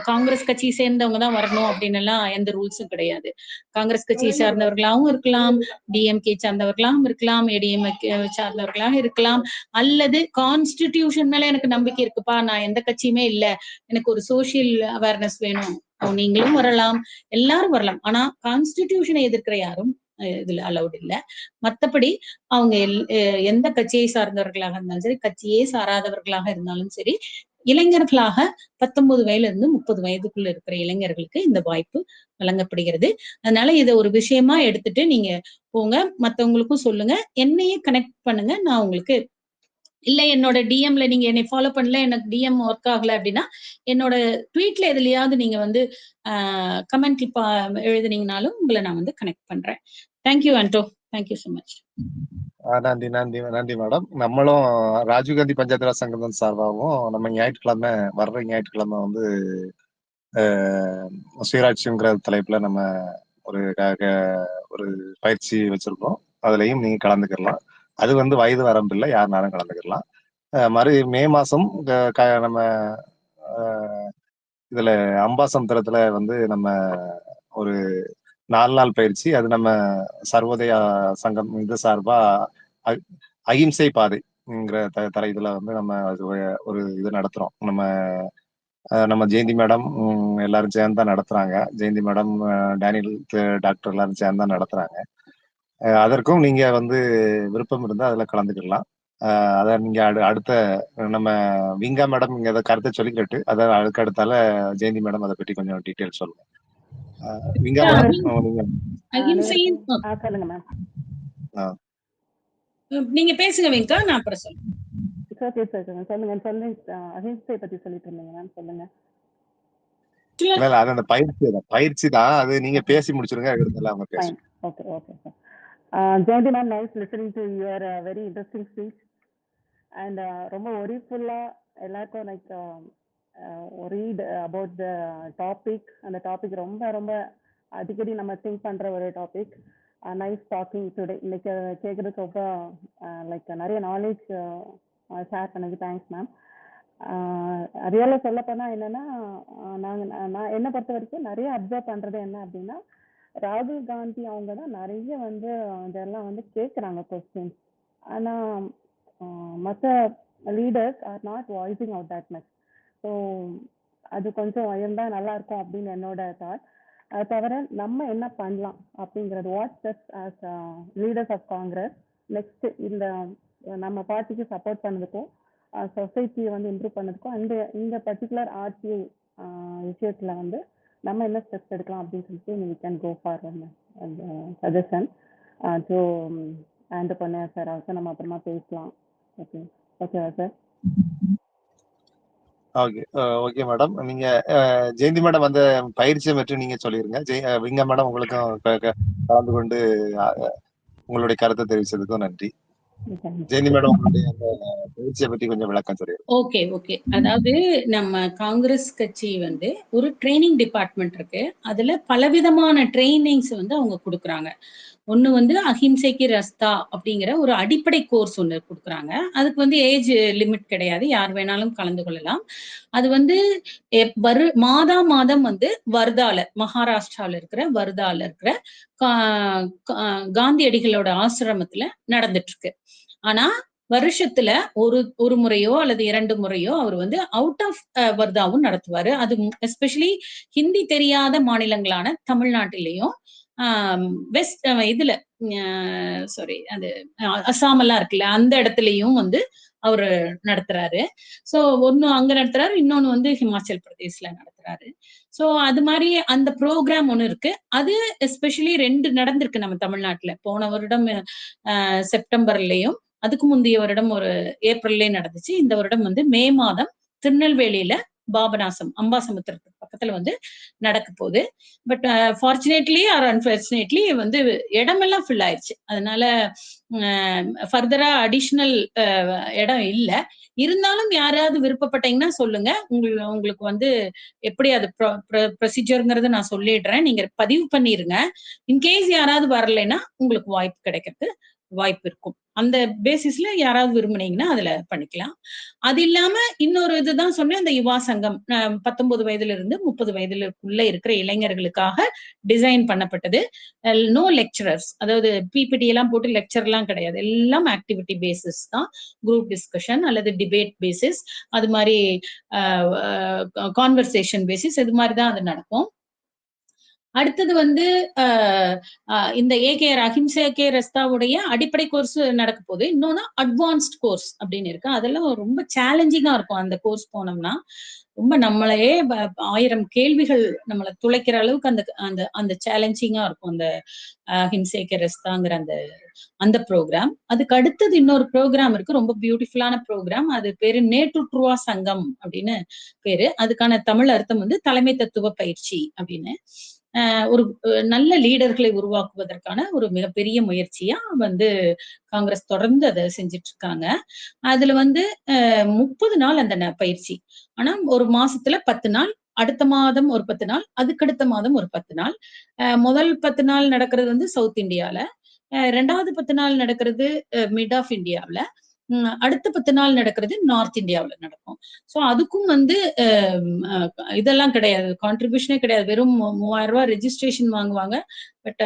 காங்கிரஸ் கட்சியை சேர்ந்தவங்க தான் வரணும் அப்படின்னு எல்லாம் எந்த ரூல்ஸும் கிடையாது. காங்கிரஸ் கட்சியை சார்ந்தவர்களாகவும் இருக்கலாம், டிஎம்கே சார்ந்தவர்களாகவும் இருக்கலாம், ஏடிஎம்கே சார்ந்தவர்களாக இருக்கலாம், அல்லது கான்ஸ்டிடியூஷன் மேல எனக்கு நம்பிக்கை இருக்குப்பா, நான் எந்த கட்சியுமே இல்ல, எனக்கு ஒரு சோசியல் அவேர்னஸ் வேணும், நீங்களும் வரலாம், எல்லாரும் வரலாம். ஆனா கான்ஸ்டிடியூஷனை எதிர்க்கிற யாரும் இதுல அலௌட் இல்ல. மத்தபடி அவங்க எந்த கட்சியை சார்ந்தவர்களாக இருந்தாலும் சரி, கட்சியே சாராதவர்களாக இருந்தாலும் சரி, இளைஞர்களாக 19 வயதுல இருந்து 30 வயதுக்குள்ள இருக்கிற இளைஞர்களுக்கு இந்த வாய்ப்பு வழங்கப்படுகிறது. அதனால இதை ஒரு விஷயமா எடுத்துட்டு நீங்க போங்க, மத்தவங்களுக்கும் சொல்லுங்க, என்னையே கனெக்ட் பண்ணுங்க. நான் உங்களுக்கு இல்ல என்னோட டிஎம்ல நீங்க என்னை ஃபாலோ பண்ணல, எனக்கு டிஎம் ஒர்க் ஆகல அப்படின்னா என்னோட ட்வீட்ல எதுலயாவது நீங்க வந்து கமெண்ட் எழுதுனீங்கனாலும் உங்களை நான் வந்து கனெக்ட் பண்றேன். தேங்க்யூ ஆண்டோ, தேங்க்யூ ஸோ மச். நன்றி நன்றி நன்றி மேடம். நம்மளும் ராஜீவ்காந்தி பஞ்சாயத்து ராஜ் சங்கத்தின் சார்பாகவும் நம்ம ஞாயிற்றுக்கிழமை வர்ற ஞாயிற்றுக்கிழமை வந்து சுயராட்சிங்கிற தலைப்புல நம்ம ஒரு ஒரு பயிற்சி வச்சிருக்கோம். அதுலயும் நீங்க கலந்துக்கலாம். அது வந்து வயது வரம்பு இல்லை, யாருனாலும் கலந்துக்கலாம். மே மாசம் நம்ம இதுல அம்பாசமுத்திரத்துல வந்து நம்ம ஒரு 4 நாள் பயிற்சி, அது நம்ம சர்வோதய சங்கம் இது சார்பா அகிம்சை பாதைங்கிற இதுல வந்து நம்ம ஒரு இது நடத்துறோம். நம்ம ஜெயந்தி மேடம் எல்லாரும் சேர்ந்து தான் நடத்துறாங்க. ஜெயந்தி மேடம், டேனியல் டாக்டர் எல்லாரும் சேர்ந்து தான் நடத்துறாங்க. அதற்கும் நீங்க வந்து விருப்பம் இருந்தா அதுல கலந்துக்கலாம். அத நீங்க அடுத்த நம்ம விங்கா மேடம் இங்க ஏதாவது கருத்தை சொல்லிக்கிட்டு அதுக்கு அடுத்தால ஜெயந்தி மேடம் அதை பற்றி கொஞ்சம் டீட்டெயில் சொல்லுங்க. விங்கா மேடம் சொல்லுங்க மேம். நீங்க பேசுங்க விங்கா, நான் அப்புறம் சொல்லுங்க. சொல்லுங்க. அஹிம்சை பத்தி சொல்லிட்டு இருந்தீங்க மேம், சொல்லுங்க. அது அந்த பயிற்சி தான், அது நீங்க பேசி முடிச்சிருங்க. அவங்க பேசுங்க. Okay, okay, sir. Jayanti ma'am, nice listening to your very interesting speech. And ரொம்ப ஒரிஃபுல்லா எல்லாருக்கும் like read about the topic. அந்த டாபிக் ரொம்ப ரொம்ப அடிக்கடி நம்ம திங்க் பண்ற ஒரு டாபிக். Nice docking today. இன்னைக்கு கேட்கறதுக்கு ரொம்ப லைக் நிறைய நாலேஜ் ஷேர் பண்ணது. Thanks ma'am. ரியலா சொல்ல போனா என்னன்னா, நான் என்ன பொறுத்த வரைக்கும் நிறைய அப்சர்வ் பண்றது என்ன அப்படின்னா, ராகுல் காந்தி அவங்க தான் நிறைய வந்து இதெல்லாம் வந்து கேட்குறாங்க கொஸ்டின்ஸ். ஆனா மற்ற leaders are not voicing out that much. So அது கொஞ்சம் இருந்தா நல்லா இருக்கும் அப்படின்னு என்னோட தாட். அது தவிர நம்ம என்ன பண்ணலாம் அப்படிங்கிறது, what steps as leaders of Congress next இந்த நம்ம பார்ட்டிக்கு சப்போர்ட் பண்ணதுக்கும் சொசைட்டியை வந்து இம்ப்ரூவ் பண்ணதுக்கும் இந்த பர்டிகுலர் ஆர்டிஐ விஷயத்துல வந்து நம்ம என்ன ஸ்டெப்ஸ் எடுக்கலாம் அப்படின்னு சொல்லிட்டு we can go for suggestion. So and பண்ண சார் அவருக்கு நம்ம அப்புறமா பேசலாம். ஓகேவா சார்? Okay madam. நீங்க ஜெயந்தி மேடம் அந்த பயிற்சியை பற்றி நீங்க சொல்லிருங்க. விங்கா மேடம் உங்களுக்கும் கலந்து கொண்டு உங்களுடைய கருத்தை தெரிவிச்சதுக்கும் நன்றி. ஜெயந்தி மேடம் உங்களுடைய பயிற்சியை பற்றி கொஞ்சம் விளக்கம் சொல்லிடுங்க. ஓகே. அதாவது நம்ம காங்கிரஸ் கட்சி வந்து ஒரு ட்ரைனிங் டிபார்ட்மெண்ட் இருக்கு. அதுல பலவிதமான ட்ரைனிங்ஸ் வந்து அவங்க கொடுக்குறாங்க. ஒண்ணு வந்து அஹிம்சைக்கு ரஸ்தா அப்படிங்கிற ஒரு அடிப்படை கோர்ஸ் ஒண்ணு கொடுக்குறாங்க. அதுக்கு வந்து ஏஜ் லிமிட் கிடையாது, யார் வேணாலும் கலந்து கொள்ளலாம். அது வந்து மாதம் வந்து வர்தால, மகாராஷ்டிரால இருக்கிற வர்தால இருக்கிற காந்தியடிகளோட ஆசிரமத்துல நடந்துட்டு இருக்கு. ஆனா வருஷத்துல ஒரு முறையோ அல்லது 2 முறையோ அவர் வந்து அவுட் ஆஃப் வர்தாவும் நடத்துவாரு. அது எஸ்பெஷலி ஹிந்தி தெரியாத மாநிலங்களான தமிழ்நாட்டிலையும் வெஸ்ட் இதுல சாரி அது அசாம் எல்லாம் இருக்குல்ல, அந்த இடத்துலயும் வந்து அவரு நடத்துறாரு. சோ ஒன்னு அங்க நடத்துறாரு, இன்னொன்னு வந்து ஹிமாச்சல் பிரதேஷ்ல நடத்துறாரு. சோ அது மாதிரி அந்த ப்ரோக்ராம் ஒண்ணு இருக்கு. அது எஸ்பெஷலி 2 நடந்திருக்கு நம்ம தமிழ்நாட்டுல. போன வருடம் செப்டம்பர்லயும், அதுக்கு முந்தைய வருடம் ஒரு ஏப்ரல்லயும் நடந்துச்சு. இந்த வருடம் வந்து மே மாதம் திருநெல்வேலியில பாபநாசம் அம்பாசமுத்திரத்துக்கு பக்கத்துல வந்து நடக்க போகுது. பட் ஃபார்ச்சுனேட்லி ஆர் அன்பார்ச்சுனேட்லி வந்து இடமெல்லாம் ஃபில் ஆயிடுச்சு. அதனால ஃபர்தரா அடிஷனல் இடம் இல்ல. இருந்தாலும் யாராவது விருப்பப்பட்டீங்கன்னா சொல்லுங்க. உங்களுக்கு வந்து எப்படி அது ப்ரொசீஜர்ங்கிறத நான் சொல்லிடுறேன். நீங்க பதிவு பண்ணிருங்க. இன்கேஸ் யாராவது வரலைன்னா உங்களுக்கு வாய்ப்பு கிடைக்கிறது வாய்ப்பு இருக்கும். அந்த பேசிஸ்ல யாராவது விரும்புனீங்கன்னா அதுல பண்ணிக்கலாம். அது இல்லாம இன்னொரு இதுதான் சொன்னேன், அந்த யுவா சங்கம் 19 வயதுல இருந்து 30 வயதுக்குள்ள இருக்கிற இளைஞர்களுக்காக டிசைன் பண்ணப்பட்டது. நோ லெக்சரர்ஸ், அதாவது பிபிடி எல்லாம் போட்டு லெக்சர் எல்லாம் கிடையாது. எல்லாம் ஆக்டிவிட்டி பேசிஸ் தான். குரூப் டிஸ்கஷன் அல்லது டிபேட் பேசிஸ், அது மாதிரி கான்வர்சேஷன் பேசிஸ், இது மாதிரி தான் அது நடக்கும். அடுத்தது வந்து இந்த ஏகேஆர் அஹிம்சா கே ரஸ்தாவுடைய அடிப்படை கோர்ஸ் நடக்க போகுது. இன்னொன்னு அட்வான்ஸ்ட் கோர்ஸ் அப்படின்னு இருக்கு. அதெல்லாம் ரொம்ப சேலஞ்சிங்கா இருக்கும். அந்த கோர்ஸ் போனோம்னா ரொம்ப நம்மளையே 1000 கேள்விகள் நம்மளை துளைக்கிற அளவுக்கு அந்த அந்த அந்த சேலஞ்சிங்கா இருக்கும் அந்த அஹிம்சா கே ரஸ்தாங்கிற அந்த ப்ரோக்ராம். அதுக்கு அடுத்தது இன்னொரு ப்ரோக்ராம் இருக்கு, ரொம்ப பியூட்டிஃபுல்லான ப்ரோக்ராம். அது பேரு நேற்றுற்றுவா சங்கம் அப்படின்னு பேரு. அதுக்கான தமிழ் அர்த்தம் வந்து தலைமை தத்துவ பயிற்சி அப்படின்னு. ஒரு நல்ல லீடர்களை உருவாக்குவதற்கான ஒரு மிகப்பெரிய முயற்சியா வந்து காங்கிரஸ் தொடர்ந்து அதை செஞ்சுட்டு இருக்காங்க. அதுல வந்து 30 நாள் அந்த பயிற்சி. ஆனா ஒரு மாசத்துல 10 நாள், அடுத்த மாதம் ஒரு 10 நாள், அதுக்கடுத்த மாதம் ஒரு 10 நாள். முதல் 10 நாள் நடக்கிறது வந்து சவுத் இந்தியால, 2வது 10 நாள் நடக்கிறது மிட் ஆஃப் இந்தியாவில, அடுத்த 10 நாள் நடக்கிறது நார்த் இந்தியாவில நடக்கும். சோ அதுக்கும் வந்து இதெல்லாம் கிடையாது, கான்ட்ரிபியூஷனே கிடையாது. வெறும் 3000 ரூபாய் ரெஜிஸ்ட்ரேஷன் வாங்குவாங்க. பட்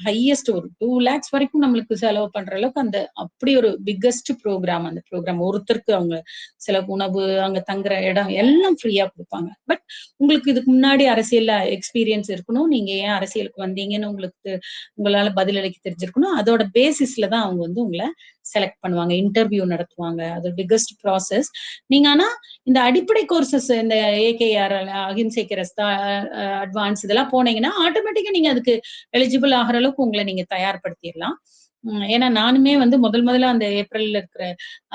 ஹையஸ்ட் ஒரு 2 lakhs வரைக்கும் நம்மளுக்கு செலவு பண்ற அளவுக்கு அந்த அப்படி ஒரு பிக்கஸ்ட் ப்ரோக்ராம். அந்த ப்ரோக்ராம் ஒருத்தருக்கு அவங்க செலவு, உணவு, அங்க தங்குற இடம் எல்லாம் ஃப்ரீயா கொடுப்பாங்க. பட் உங்களுக்கு இதுக்கு முன்னாடி அரசியல்ல எக்ஸ்பீரியன்ஸ் இருக்கணும், நீங்க ஏன் அரசியலுக்கு வந்தீங்கன்னு உங்களால பதிலளிக்க தெரிஞ்சிருக்கணும். அதோட பேசிஸ்ல தான் அவங்க வந்து உங்களை செலக்ட் பண்ணுவாங்க, இன்டர்வியூ நடத்துவாங்க. அது பிக்கஸ்ட் ப்ராசஸ். நீங்க ஆனா இந்த அடிப்படை கோர்சஸ், இந்த ஏகேஆர் அஹிம்சை கே ரஸ்தா அட்வான்ஸ் இதெல்லாம் போனீங்கன்னா ஆட்டோமேட்டிக்கா நீங்க அதுக்கு எலிஜிபிள் ஆகிற அளவுக்கு உங்களை நீங்க தயார்படுத்திடலாம். ஏன்னா நானுமே வந்து முதல்ல அந்த ஏப்ரல்ல இருக்கிற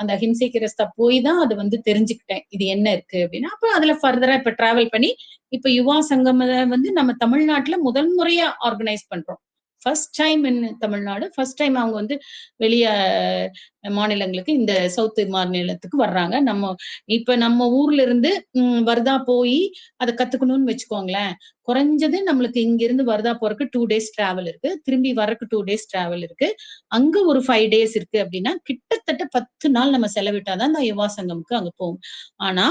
அந்த அஹிம்சை கே ரஸ்தா போய் தான் அது வந்து தெரிஞ்சுக்கிட்டேன், இது என்ன இருக்கு அப்படின்னு. அப்ப அதுல ஃபர்தரா இப்ப டிராவல் பண்ணி இப்ப யுவா சங்கம் வந்து நம்ம தமிழ்நாட்டுல முதல் முறையா ஆர்கனைஸ் பண்றோம். First time in Tamil Nadu, first time அவங்க வந்து வெளிய மாநிலங்களுக்கு, இந்த சவுத் மாநிலத்துக்கு வர்றாங்க. இப்ப நம்ம ஊர்ல இருந்து வர்தா போய் அதை கத்துக்கணும்னு வச்சுக்கோங்களேன், குறைஞ்சது நம்மளுக்கு இங்க இருந்து வர்தா போறதுக்கு 2 days டிராவல் இருக்கு, திரும்பி வர்றதுக்கு 2 days டிராவல் இருக்கு, அங்க ஒரு 5 days இருக்கு. அப்படின்னா கிட்டத்தட்ட 10 நாள் நம்ம செலவிட்டாதான் அந்த யுவா சங்கமுக்கு அங்க போகும். ஆனா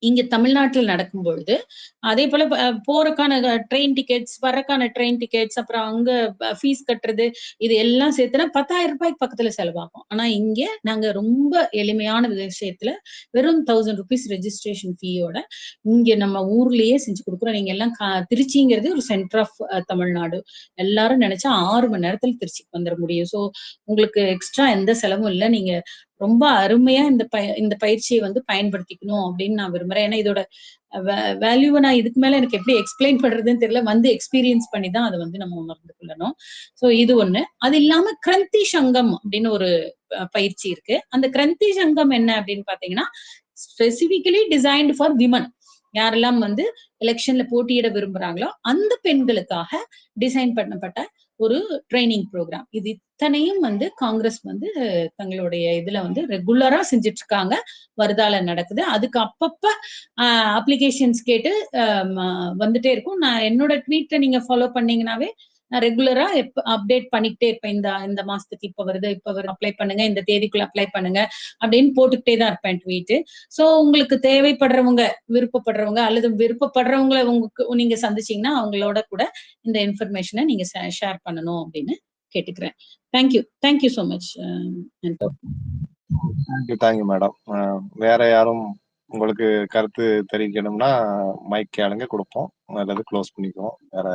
இங்க தமிழ்நாட்டில் நடக்கும் பொழுது அதே போல போறக்கான ட்ரெயின் டிக்கெட்ஸ், வர்றக்கான ட்ரெயின் டிக்கெட்ஸ், அப்புறம் அங்க ஃபீஸ் கட்டுறது, இது எல்லாம் சேர்த்துனா 10,000 ரூபாய்க்கு பக்கத்துல செலவாகும். ஆனா இங்க நாங்க ரொம்ப எளிமையான விஷயத்துல வெறும் 1000 rupees ரெஜிஸ்ட்ரேஷன் ஃபீயோட இங்க நம்ம ஊர்லயே செஞ்சு கொடுக்குறோம். நீங்க எல்லாம் திருச்சிங்கிறது ஒரு சென்டர் ஆஃப் தமிழ்நாடு. எல்லாரும் நினைச்சா 6 மணி நேரத்துல திருச்சிக்கு வந்துட முடியும். சோ உங்களுக்கு எக்ஸ்ட்ரா எந்த செலவும் இல்லை. நீங்க ரொம்ப அருமையா இந்த பயிற்சியை வந்து பயன்படுத்திக்கணும் அப்படின்னு நான் விரும்புறேன். ஏன்னா இதோட வேல்யூவை நான் இதுக்கு மேல எனக்கு எப்படி எக்ஸ்பிளைன் பண்றதுன்னு தெரியல. வந்து எக்ஸ்பீரியன்ஸ் பண்ணி தான் அதை வந்து நம்ம உணர்ந்து கொள்ளணும். சோ இது ஒண்ணு. அது இல்லாம கிரந்தி சங்கம் அப்படின்னு ஒரு பயிற்சி இருக்கு. அந்த கிரந்தி சங்கம் என்ன அப்படின்னு பாத்தீங்கன்னா, ஸ்பெசிபிக்கலி டிசைன்டு ஃபார் விமன். யாரெல்லாம் வந்து எலெக்ஷன்ல போட்டியிட விரும்புறாங்களோ அந்த பெண்களுக்காக டிசைன் பண்ணப்பட்ட ஒரு ட்ரைனிங் ப்ரோக்ராம். இது இத்தனையும் வந்து காங்கிரஸ் வந்து தங்களுடைய இதுல வந்து ரெகுலரா செஞ்சுட்டு இருக்காங்க. வருதால நடக்குது. அதுக்கு அப்பப்ப அப்ளிகேஷன்ஸ் கேட்டு வந்துட்டே இருக்கும். நான் என்னோட ட்வீட்டை நீங்க ஃபாலோ பண்ணீங்கன்னாவே நான் ரெகுலரா அப்டேட் பண்ணிக்கிட்டே இருப்பேன். இந்த மாசத்துக்கு இப்ப வருது, அப்ளை பண்ணுங்க, இந்த தேதிக்குள்ள அப்ளை பண்ணுங்க அப்படின்னு போட்டுக்கிட்டே தான் இருப்பேன் ட்வீட்டு. சோ உங்களுக்கு தேவைப்படுறவங்க, விருப்பப்படுறவங்க அல்லது விருப்பப்படுறவங்களை நீங்க சந்திச்சீங்கன்னா அவங்களோட கூட இந்த இன்ஃபர்மேஷனை நீங்க ஷேர் பண்ணணும் அப்படின்னு கேட்டுக்கிறேன். Thank you so much. Thank you madam. வேற யாரும் உங்களுக்கு கருத்து தெரிவிக்கணும்னா மைக் கேளுங்க, கொடுப்போம், அல்லது க்ளோஸ் பண்ணிக்குவோம். வேற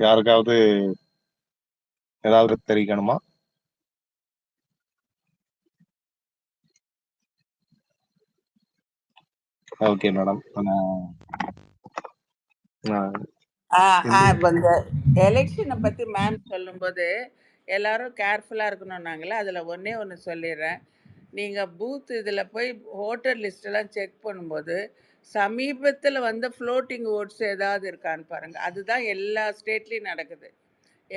யாருக்காவது ஏதாவது தெரிவிக்கணுமா? Okay madam. இந்த எலெக்ஷனை பற்றி மேம் சொல்லும்போது எல்லாரும் கேர்ஃபுல்லாக இருக்கணும்னாங்களே, அதில் ஒன்று சொல்லிடுறேன். நீங்கள் பூத் இதில் போய் ஓட்டர் லிஸ்ட்டெல்லாம் செக் பண்ணும்போது சமீபத்தில் வந்து ஃப்ளோட்டிங் ஓட்ஸ் ஏதாவது இருக்கான்னு பாருங்கள். அதுதான் எல்லா ஸ்டேட்லேயும் நடக்குது.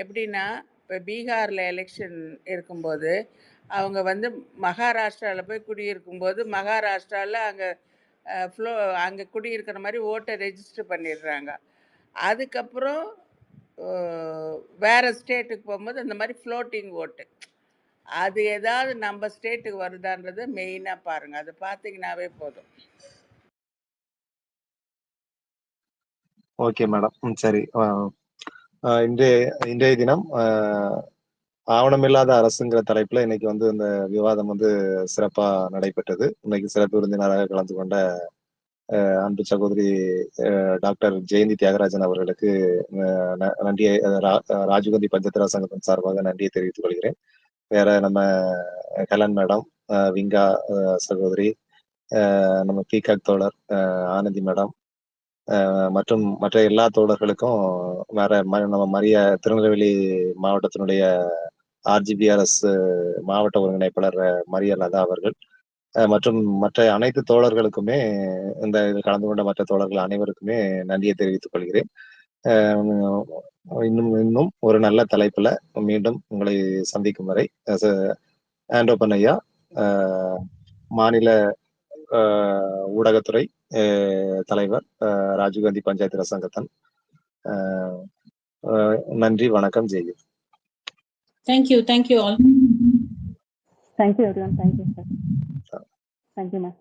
எப்படின்னா, இப்போ பீகாரில் எலெக்ஷன் இருக்கும்போது அவங்க வந்து மகாராஷ்டிராவில் போய் குடியிருக்கும்போது மகாராஷ்டிராவில் அங்கே குடியிருக்கிற மாதிரி ஓட்டை ரெஜிஸ்டர் பண்ணிடுறாங்க. அதுக்கப்புறம் வேறு ஸ்டேட்டுக்கு போகும்போது அந்த மாதிரி ஃப்ளோட்டிங் ஓட்டு, அது ஏதாவது நம்ம ஸ்டேட்டுக்கு வருதான்றது மெயினாக பாருங்கள். அது பார்த்தீங்கன்னாவே போதும். Okay madam. சரி. இன்றைய தினம் ஆவணமில்லாத அரசுங்கிற தலைப்புல இன்னைக்கு வந்து இந்த விவாதம் வந்து சிறப்பா நடைபெற்றது. இன்னைக்கு சிறப்பு விருந்தினராக கலந்து கொண்ட அன்பு சகோதரி டாக்டர் ஜெயந்தி தியாகராஜன் அவர்களுக்கு நன்றியை ராஜீவ்காந்தி பஞ்சத்திரா சங்கத்தின் சார்பாக நன்றியை தெரிவித்துக் கொள்கிறேன். வேற நம்ம ஹெலன் மேடம், விங்கா சகோதரி, நம்ம பீகாக் தோழர் ஆனந்தி மேடம், மற்றும் மற்ற எல்லா தோழர்களுக்கும், வேற நம்ம திருநெல்வேலி மாவட்டத்தினுடைய RGBRS மாவட்ட ஒருங்கிணைப்பாளர் மரிய லதா அவர்கள், மற்றும் மற்ற அனைத்து தோழர்களுக்குமே, இந்த இதில் கலந்து கொண்ட மற்ற தோழர்கள் அனைவருக்குமே நன்றியை தெரிவித்துக் கொள்கிறேன். இன்னும் ஒரு நல்ல தலைப்புல மீண்டும் உங்களை சந்திக்கும் வரை ஆண்டோபன் ஐயா, மாநில ஊடகத்துறை தலைவர், ராஜீவ்காந்தி பஞ்சாயத்து சங்கத்தன். நன்றி, வணக்கம், ஜெய்ஹிந்த். Thank you all. Thank you everyone. Thank you sir. Thank you ma'am.